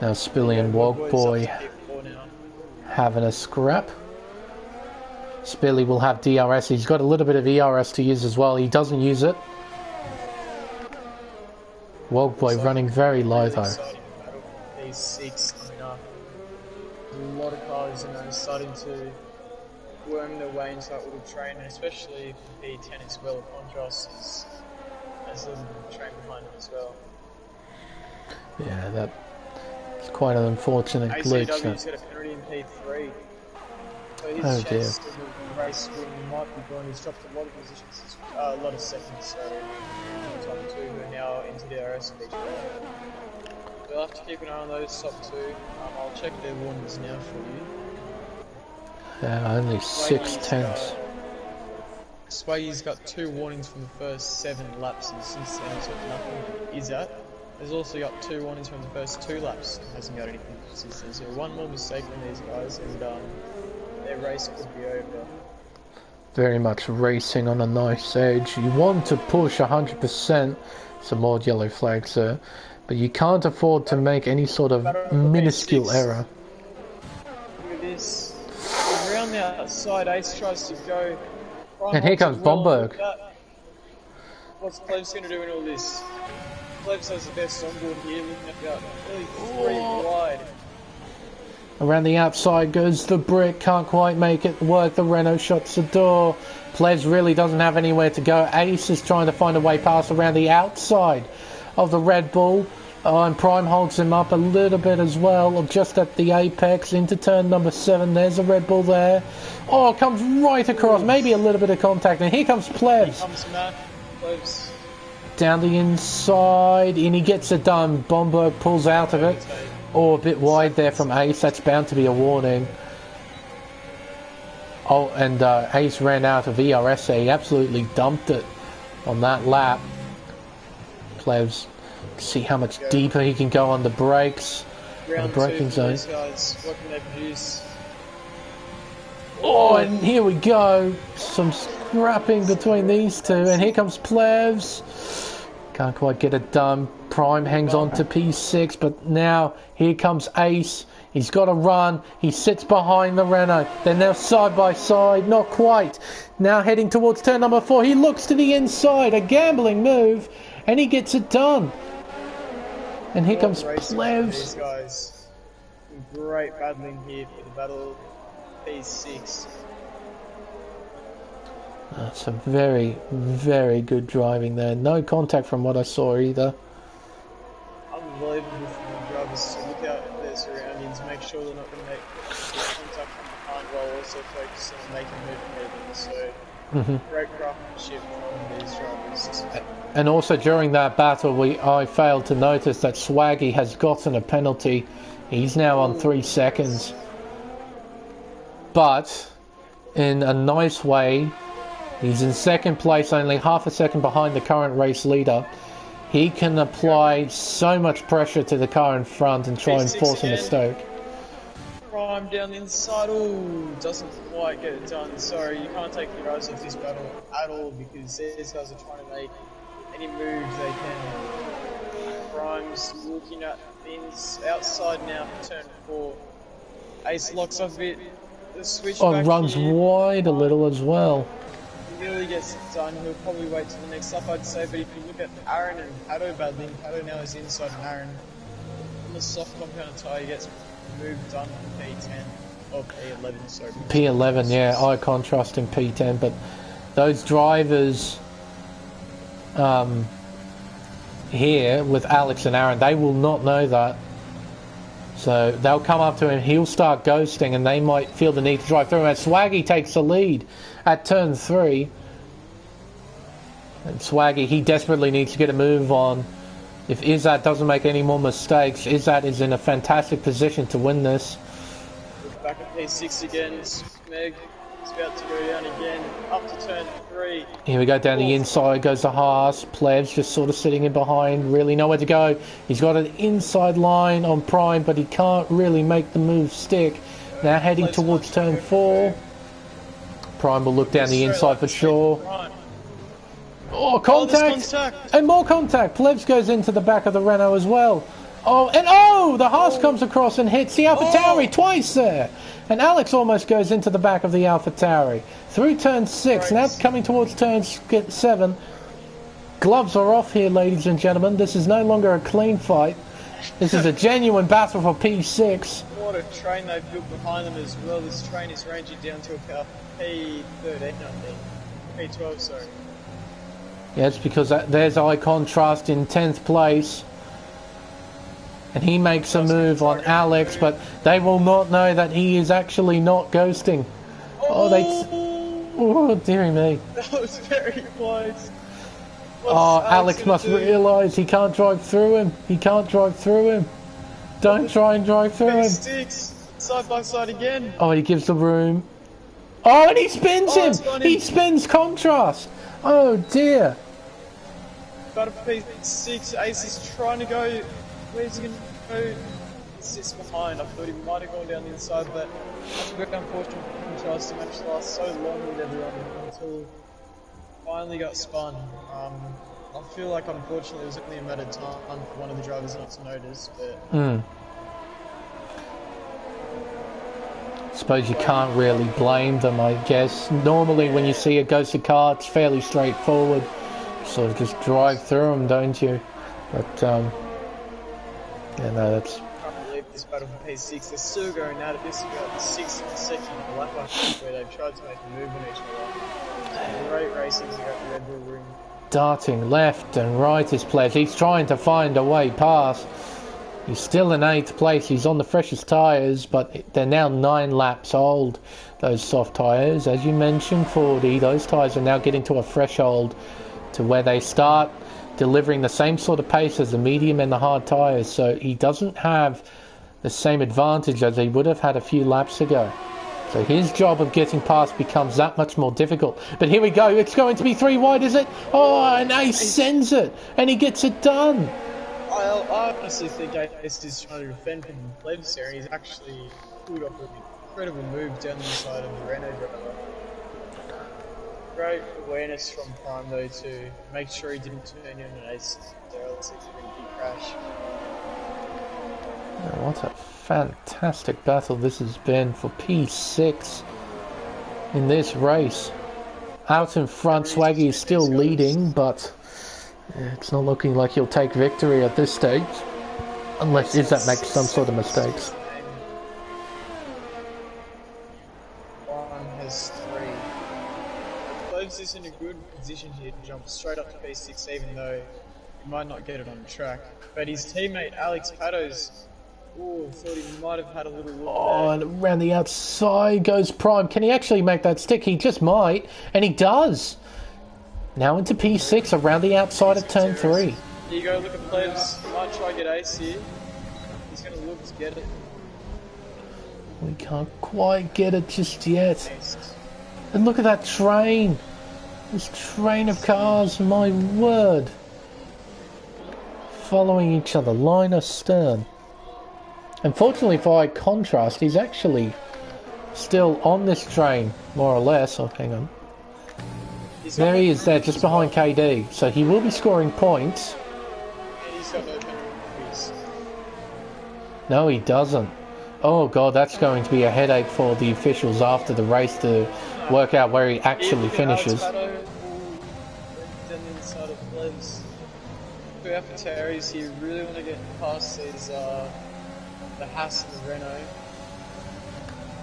Now Spilly and Wogboy having a scrap. Spilly will have DRS. He's got a little bit of ERS to use as well. He doesn't use it. Wogboy running very low though. These 6 coming up. A lot of cars starting to worm their way into that little train, and especially for P10 as well. Contrast has a little train behind him as well. Yeah, that's quite an unfortunate glitch. ACW's got a penalty in P3. So his chance of the race win might be gone. He's dropped a lot of positions, a lot of seconds, so top 2 who are now into the RS P3. We'll have to keep an eye on those top 2. I'll check their warnings now for you. Yeah, only 6 tenths. Swaggy's got 2 warnings from the first 7 laps, and since then he's got nothing. Is that? There's also got 2 warnings from the first 2 laps, and hasn't got anything since then. So one more mistake from these guys, and their race could be over. Very much racing on a nice edge. You want to push 100%. Some more yellow flags there, but you can't afford to make any sort of minuscule error. Look at this. Around the outside, Ace tries to go. And here comes Bomberg. What's Plebs going to do in all this? Plebs has the best onboard here, looking at about nearly 3 wide. Around the outside goes the brick, can't quite make it work. The Renault shuts the door. Plebs really doesn't have anywhere to go. Ace is trying to find a way past around the outside of the Red Bull. Oh, and Prime holds him up a little bit as well, just at the apex, into turn number 7. There's a Red Bull there. Oh, it comes right across, maybe a little bit of contact, and here comes Plebs. Here comes Matt. Plebs. Down the inside, and he gets it done. Bomberg pulls out of it. Oh, a bit wide there from Ace, that's bound to be a warning. Oh, and Ace ran out of ERS, he absolutely dumped it on that lap. Plebs. See how much deeper he can go on the brakes. Round the braking zone. Guys. What can they produce? Oh, and here we go. Some scrapping between these two. And here comes Plebs. Can't quite get it done. Prime hangs on to P6. But now here comes Ace. He's got to run. He sits behind the Renault. They're now side by side. Not quite. Now heading towards turn number 4. He looks to the inside. A gambling move. And he gets it done. And here comes Plebs. These guys. Great battling here for the battle of P6. That's a very, very good driving there. No contact from what I saw either. Unbelievable from the drivers to look out at their surroundings, make sure they're not going to make contact from behind while also focusing on making movement. So, great craftsmanship from these drivers. And also during that battle, I failed to notice that Swaggy has gotten a penalty. He's now on 3 seconds. But, in a nice way, he's in second place, only half a second behind the current race leader. He can apply so much pressure to the car in front and try and force a mistake. Prime down the inside, ooh, doesn't quite get it done. Sorry, you can't take your eyes off this battle at all because these guys are trying to make any moves they can. Prime's looking at things outside now for turn 4. Ace locks off it. The switch runs here. Wide a little as well. Really gets it done. He'll probably wait till the next lap, I'd say. But if you look at Aaron and Pato battling, Pato now is inside and Aaron on the soft compound tyre, he gets moved done from P10 or P11. Sorry. P11, yeah, eye contrast in P10, but those drivers here with Alex and Aaron, they will not know that. So they'll come up to him, he'll start ghosting, and they might feel the need to drive through him. And Swaggy takes the lead at turn 3. And Swaggy, he desperately needs to get a move on. If Izzat doesn't make any more mistakes, Izzat is in a fantastic position to win this. Back at P6 again, Meg is about to go down again, up to turn 3. Here we go, down the inside goes the Haas. Plebs just sort of sitting in behind, really nowhere to go. He's got an inside line on Prime, but he can't really make the move stick. Now heading towards turn 4. Prime will look down the inside for sure. Oh, contact! And more contact! Plebs goes into the back of the Renault as well. Oh, and the Haas comes across and hits the AlphaTauri twice there. And Alex almost goes into the back of the AlphaTauri. Through turn 6, now coming towards turn 7. Gloves are off here, ladies and gentlemen. This is no longer a clean fight. This is a genuine battle for P6. What a train they've built behind them as well. This train is ranging down to about P13, I think. P12, sorry. Yeah, it's because there's eye contrast in 10th place. And he makes a move on Alex, but they will not know that he is actually not ghosting. Oh, dearie me. That was very close. Alex must realise he can't drive through him. He can't drive through him. Don't try and drive through him. Six, side by side again. Oh, he gives the room. Oh, and he spins him. He spins contrast. Oh, dear. But P6, Ace is trying to go. Where's he going to go? He sits behind. I thought he might have gone down the inside, but it's very unfortunate for contrast to match last so long with everyone until finally got spun. I feel like unfortunately it was only a matter of time for one of the drivers not to notice, but... Suppose you can't really blame them, I guess. Normally when you see a ghosted car, it's fairly straightforward. Sort of just drive through them, don't you? But, yeah, no, that's... I can't believe this battle for P6. They're still going out of this about the 6th second lap, I think, where they've tried to make a move on each other. Great racing here at the Red Bull Ring. darting left and right his players. He's trying to find a way past. He's still in 8th place. He's on the freshest tyres, but they're now 9 laps old, those soft tyres. As you mentioned, 40, those tyres are now getting to a threshold to where they start delivering the same sort of pace as the medium and the hard tyres. So he doesn't have the same advantage as he would have had a few laps ago. So his job of getting past becomes that much more difficult. But here we go. It's going to be 3 wide, is it? Oh, and Ace sends it, and he gets it done. I honestly think Ace is trying to defend from the plebs there, and he's actually pulled off an incredible move down the side of the Renault driver. Great awareness from Prime though to make sure he didn't turn in an Ace there, else it's a pretty big crash. Oh, what a fantastic battle this has been for P6 in this race. Out in front, Swaggy is still leading, but it's not looking like he'll take victory at this stage, unless Izzat makes some sort of mistakes. One has 3. Cloves is in a good position here to jump straight up to P6, even though he might not get it on the track. But his teammate Alex Patos, thought he might have had a little look and around the outside goes Prime. Can he actually make that stick? He just might, and he does. Now into P6 around the outside of turn 3. Here you go, look at Plebs. Might try to get Ace here. He's going to look to get it. We can't quite get it just yet. And look at that train. This train of cars, my word. Following each other, line astern. Unfortunately, by contrast, he's actually still on this train, more or less. Oh, hang on. There he is there, just behind KD. So he will be scoring points. He's got no penalties. No, he doesn't. Oh god, that's going to be a headache for the officials after the race to work out where he actually finishes. Down the inside of Plebs. 2 AlphaTauris here, really want to get past these, the Haas and the Renault.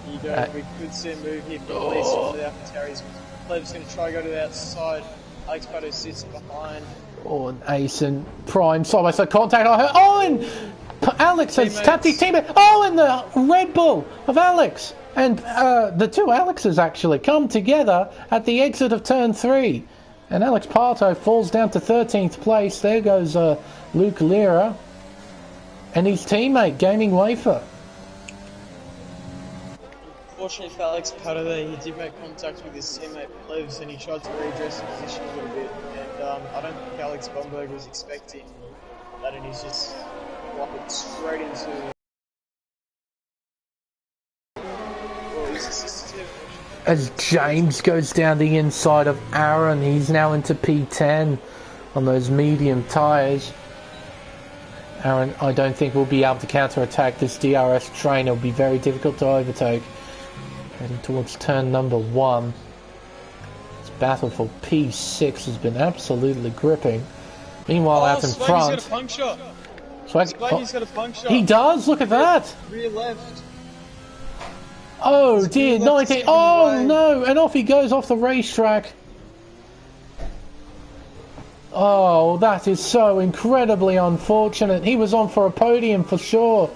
Here you go, we could see a move here from at least one of the AlphaTauris. Pleb's going to try to go to the outside. Alex Pato sits behind. Oh, and Ace and Prime side by side contact. Oh, and Alex has tapped his teammate. Oh, and the Red Bull of Alex. And the 2 Alexes actually come together at the exit of turn 3. And Alex Pato falls down to 13th place. There goes Luke Lira and his teammate, Gaming Wafer. Fortunately for Alex Pato there, he did make contact with his teammate Plebs and he tried to redress the position a little bit. And I don't think Alex Bomberg was expecting that, and he's just walked straight into. Well, he's assisted. As James goes down the inside of Aaron, he's now into P10 on those medium tyres. Aaron, I don't think will be able to counter-attack this DRS train. It'll be very difficult to overtake. Heading towards turn number 1. This battle for P6 has been absolutely gripping. Meanwhile, out in front... Swaggy's got a puncture. Swaggy's got a puncture. He does, look at that! Rear left. Oh dear, 19... Oh no, and off he goes off the racetrack. Oh, that is so incredibly unfortunate. He was on for a podium for sure.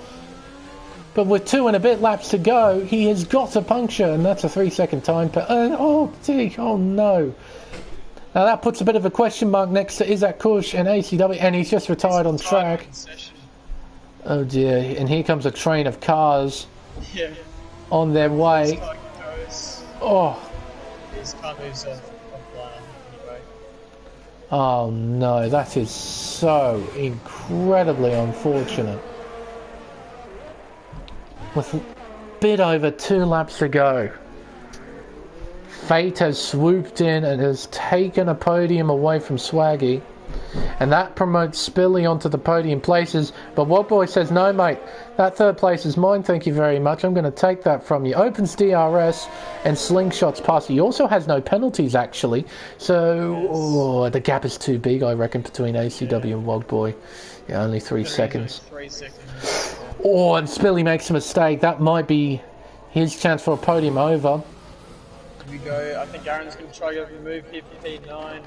But with 2 and a bit laps to go, he has got a puncture, and that's a 3-second time. Oh dear, oh no. Now that puts a bit of a question mark next to Izzat Kush and ACW, and he's just retired on track. Oh dear, and here comes a train of cars on their way. Oh. His car moves off anyway. Oh no, that is so incredibly unfortunate. With a bit over 2 laps to go, fate has swooped in and has taken a podium away from Swaggy, and that promotes Spilly onto the podium places. But Wildboy says, no mate, that 3rd place is mine, thank you very much, I'm going to take that from you. Opens DRS and slingshots past. He also has no penalties actually, so the gap is too big I reckon between ACW and Wildboy. Yeah, only 3 seconds. 3 seconds. Oh, and Spilly makes a mistake. That might be his chance for a podium over. Here we go. I think Aaron's going to try to go for the move here for P9.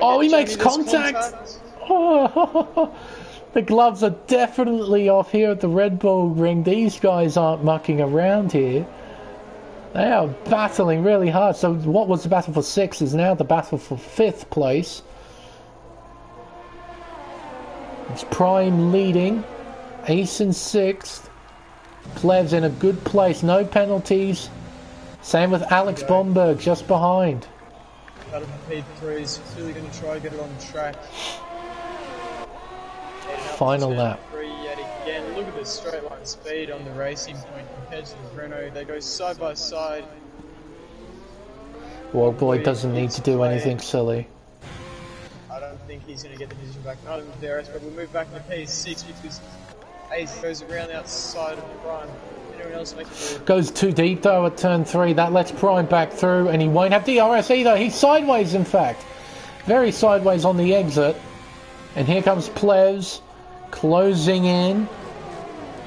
Oh, he Jamie, makes there's contact. Oh, the gloves are definitely off here at the Red Bull ring. These guys aren't mucking around here. They are battling really hard. So what was the battle for 6th is now the battle for 5th place. It's Prime leading. Ace in 6th. Plev's in a good place. No penalties. Same with Alex Bomberg just behind. Out of the P3, he's really going to try to get it on track. Final lap. Yet again. Look at the straight line speed on the Racing Point compared to the Renault. They go side by side. World Boy doesn't need to do anything silly. I don't think he's going to get the position back. Neither with the RS, but we'll move back to P6 because Ace goes around the outside of Prime. Anyone else make a move? Goes too deep though at turn 3. That lets Prime back through, and he won't have DRS either. He's sideways, in fact. Very sideways on the exit. And here comes Plevs closing in.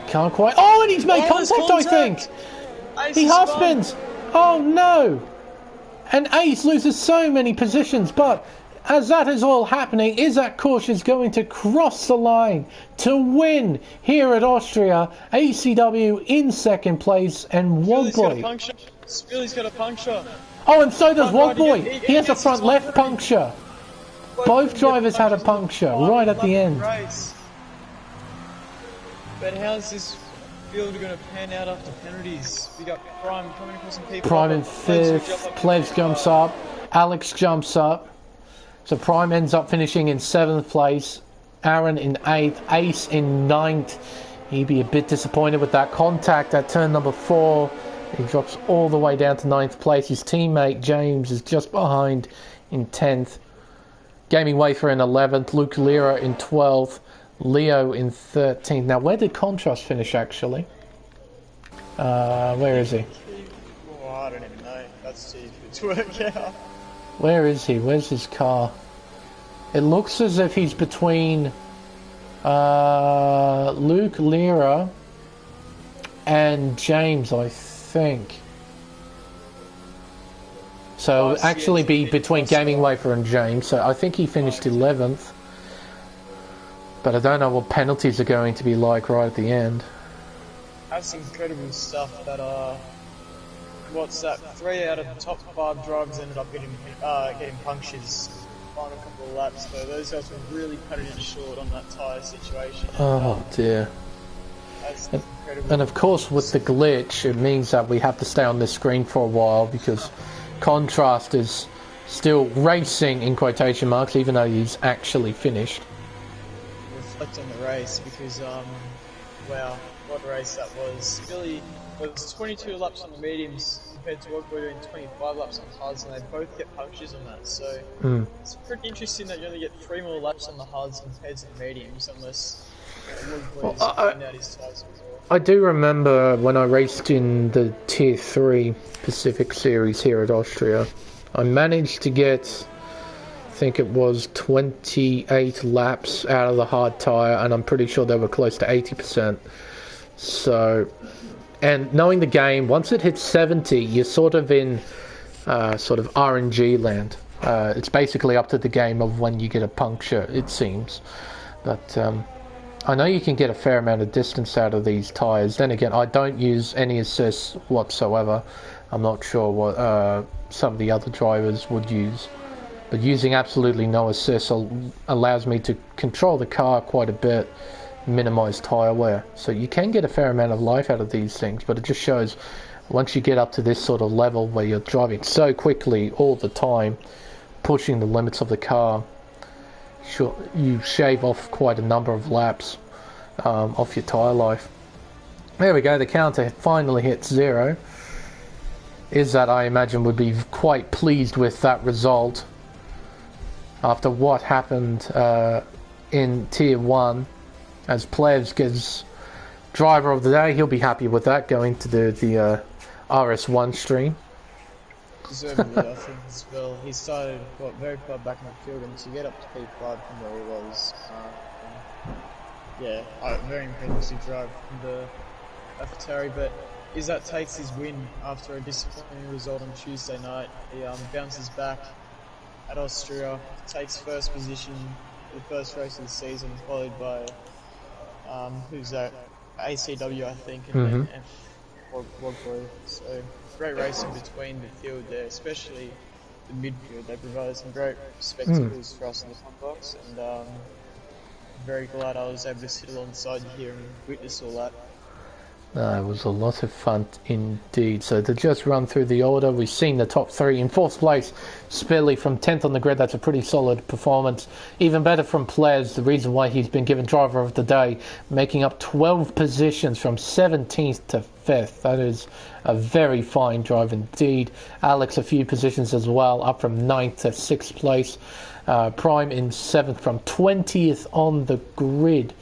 Can't quite. Oh, and he's made contact, I think. He half spins. Oh no. And Ace loses so many positions, but as that is all happening, Isaac Korsch is going to cross the line to win here at Austria. ACW in 2nd place, and Wogboy. Spilly's got a puncture. Oh, and so does Wogboy. He has a front left puncture. Both drivers had a puncture right at the end. But how's this field going to pan out after penalties? We got Prime coming across some people. Prime in 5th. Plevs jumps up. Alex jumps up. So Prime ends up finishing in 7th place. Aaron in 8th. Ace in 9th. He'd be a bit disappointed with that contact at turn number 4. He drops all the way down to 9th place. His teammate James is just behind in 10th. Gaming Wafer in 11th. Luke Lira in 12th. Leo in 13th. Now, where did Contrast finish, actually? Where is he? Oh, I don't even know. That's too good to work out. Where is he? Where's his car? It looks as if he's between Luke Lira and James, I think. So actually be between Gaming Wafer and James. So I think he finished 11th. But I don't know what penalties are going to be like right at the end. That's incredible stuff that what's that? 3 out of the top 5 drivers ended up getting punctures final couple of laps, so those guys were really cutting it short on that tyre situation. Oh dear. That's incredible. And of course with the glitch it means that we have to stay on this screen for a while because Contrast is still racing in quotation marks even though he's actually finished. Reflect on the race because wow, what a race that was. Billy was 22 laps on the mediums compared to what we're doing 25 laps on hards, and they both get punctures on that, so it's pretty interesting that you only get 3 more laps on the hards compared to the mediums unless I do remember when I raced in the Tier 3 Pacific Series here at Austria, I managed to get, I think it was 28 laps out of the hard tyre, and I'm pretty sure they were close to 80%. So, and knowing the game, once it hits 70, you're sort of in sort of RNG land. It's basically up to the game of when you get a puncture, it seems. But I know you can get a fair amount of distance out of these tyres. Then again, I don't use any assists whatsoever. I'm not sure what some of the other drivers would use. But using absolutely no assists allows me to control the car quite a bit, minimize tyre wear. So you can get a fair amount of life out of these things, but it just shows once you get up to this sort of level where you're driving so quickly all the time, pushing the limits of the car, you shave off quite a number of laps off your tyre life. There we go, the counter finally hits 0. Izzat, I imagine, would be quite pleased with that result after what happened in Tier 1. As Plevs gets driver of the day, he'll be happy with that, going to do the RS1 stream. Deservedly, I think, as well. He started very far back in the field, and to get up to P5 from where he was, yeah, very impressive drive from the AlphaTauri. But Izzat takes his win after a disappointing result on Tuesday night. He bounces back at Austria, takes first position for the first race of the season, followed by who's that? ACW, I think, and then Wogboy. So great racing between the field there, especially the midfield. They provided some great spectacles for us in the front box, and very glad I was able to sit alongside you here and witness all that. It was a lot of fun indeed. So to just run through the order, we've seen the top three. In fourth place, Spilly from 10th on the grid. That's a pretty solid performance. Even better from Ples, the reason why he's been given driver of the day, making up 12 positions from 17th to 5th. That is a very fine drive indeed. Alex a few positions as well, up from 9th to 6th place. Prime in 7th from 20th on the grid.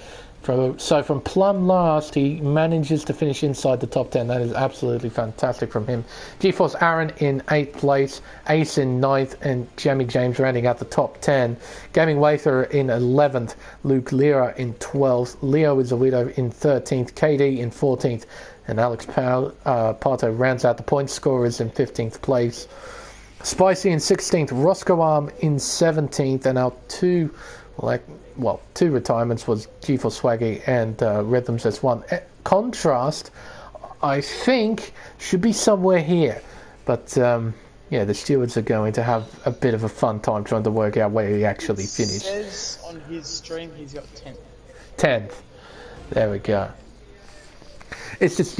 So from plumb last, he manages to finish inside the top 10. That is absolutely fantastic from him. GeForce Aaron in 8th place, Ace in 9th, and Jamie James rounding out the top 10. Gaming Wather in 11th, Luke Lira in 12th, Leo Izawito in 13th, KD in 14th, and Alex Pato rounds out the point scorers in 15th place. Spicy in 16th, Roscoe Arm in 17th, and our two retirements was GeForce Swaggy and Rhythms S1. Contrast, I think, should be somewhere here. But, the stewards are going to have a bit of a fun time trying to work out where he actually finished. It says on his stream he's got 10th. 10th. There we go. It's just,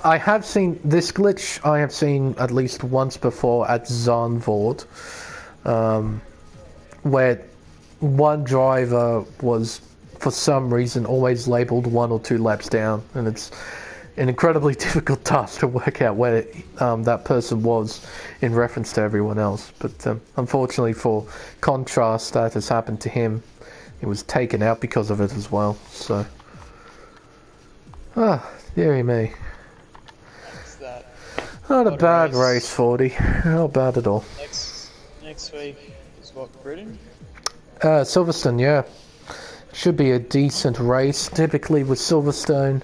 I have seen this glitch, I have seen at least once before at Zandvoort, where one driver was, for some reason, always labelled 1 or 2 laps down, and it's an incredibly difficult task to work out where that person was in reference to everyone else. But unfortunately for Contrast, that has happened to him. He was taken out because of it as well. So, dearie me. That's that. Not a bad race, 40. Not bad at all. Next week is what, Britain? Silverstone, yeah. Should be a decent race. Typically with Silverstone,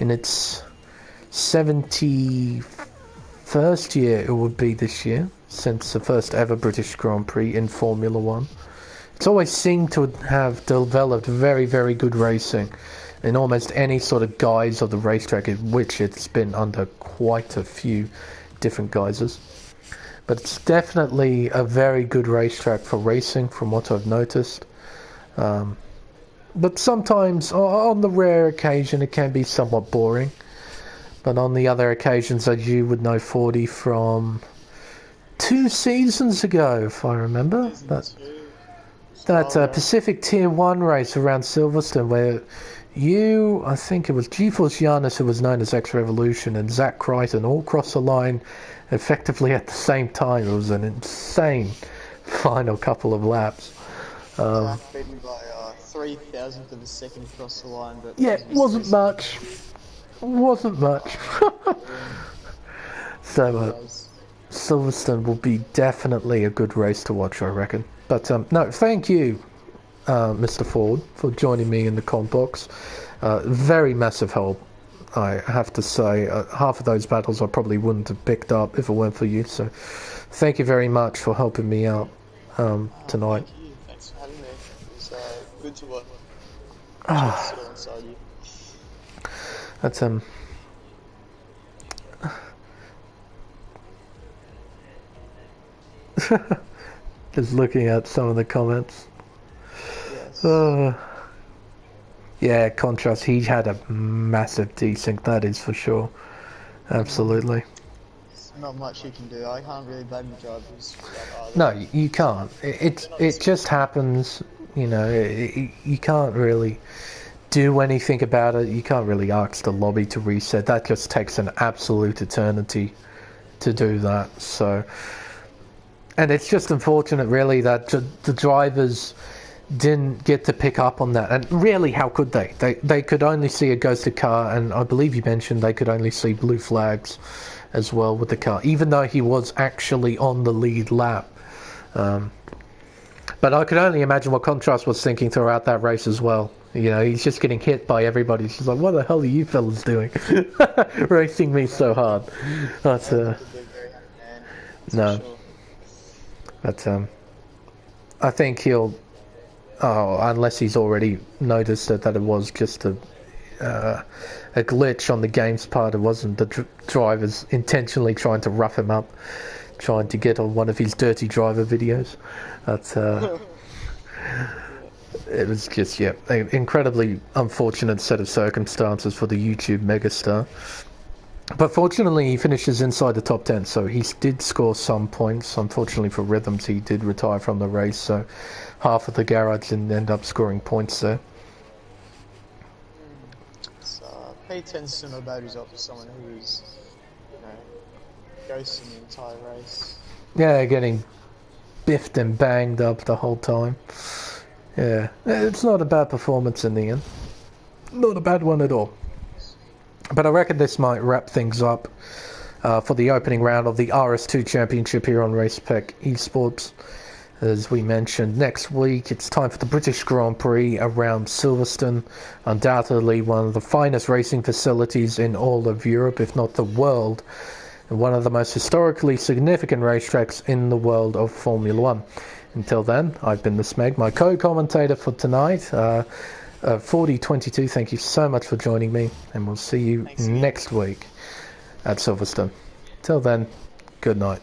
in its 71st year it would be this year, since the first ever British Grand Prix in Formula 1. It's always seemed to have developed very, very good racing in almost any sort of guise of the racetrack, in which it's been under quite a few different guises. But it's definitely a very good racetrack for racing, from what I've noticed. But sometimes, on the rare occasion, it can be somewhat boring. But on the other occasions, as you would know, 40 from 2 seasons ago, if I remember. That Pacific Tier 1 race around Silverstone, where I think it was GeForce Giannis, who was known as X Revolution, and Zach Crichton all crossed the line effectively at the same time. It was an insane final couple of laps. Zach beaten by 3,000th of a second across the line, but wasn't much. So Silverstone will be definitely a good race to watch, I reckon. But no, thank you, Mr. Ford, for joining me in the comp box. Very massive help, I have to say. Half of those battles I probably wouldn't have picked up if it weren't for you. So thank you very much for helping me out tonight. Thank you. Thanks for having me. It's good to sit alongside you. That's just looking at some of the comments. Yes. Yeah, Contrast, he had a massive desync, that is for sure. Absolutely. There's not much you can do. I can't really blame the drivers for that either. No, you can't. It just happens, you can't really do anything about it. You can't really ask the lobby to reset. That just takes an absolute eternity to do that. So, and it's just unfortunate, really, that the drivers didn't get to pick up on that. And really, how could they? They could only see a ghosted car, and I believe you mentioned they could only see blue flags as well with the car, even though he was actually on the lead lap. But I could only imagine what Contrast was thinking throughout that race as well. He's just getting hit by everybody. She's like, what the hell are you fellas doing? Racing me so hard. But, no. But, I think he'll, unless he's already noticed that it was just a glitch on the game's part. It wasn't the drivers intentionally trying to rough him up, trying to get on one of his dirty driver videos. But it was just, yeah, an incredibly unfortunate set of circumstances for the YouTube megastar. But fortunately, he finishes inside the top 10, so he did score some points. Unfortunately for Rhythms, he did retire from the race, so half of the garage didn't end up scoring points there. Pay attention to about yourself for someone who was, ghosting the entire race. Yeah, getting biffed and banged up the whole time. Yeah, it's not a bad performance in the end. Not a bad one at all. But I reckon this might wrap things up for the opening round of the RS2 Championship here on Race Spec Esports. As we mentioned, next week it's time for the British Grand Prix around Silverstone. Undoubtedly one of the finest racing facilities in all of Europe, if not the world. And one of the most historically significant racetracks in the world of Formula One. Until then, I've been the Smeg, my co-commentator for tonight. 4022, thank you so much for joining me, and we'll see you next week at Silverstone. Till then, good night.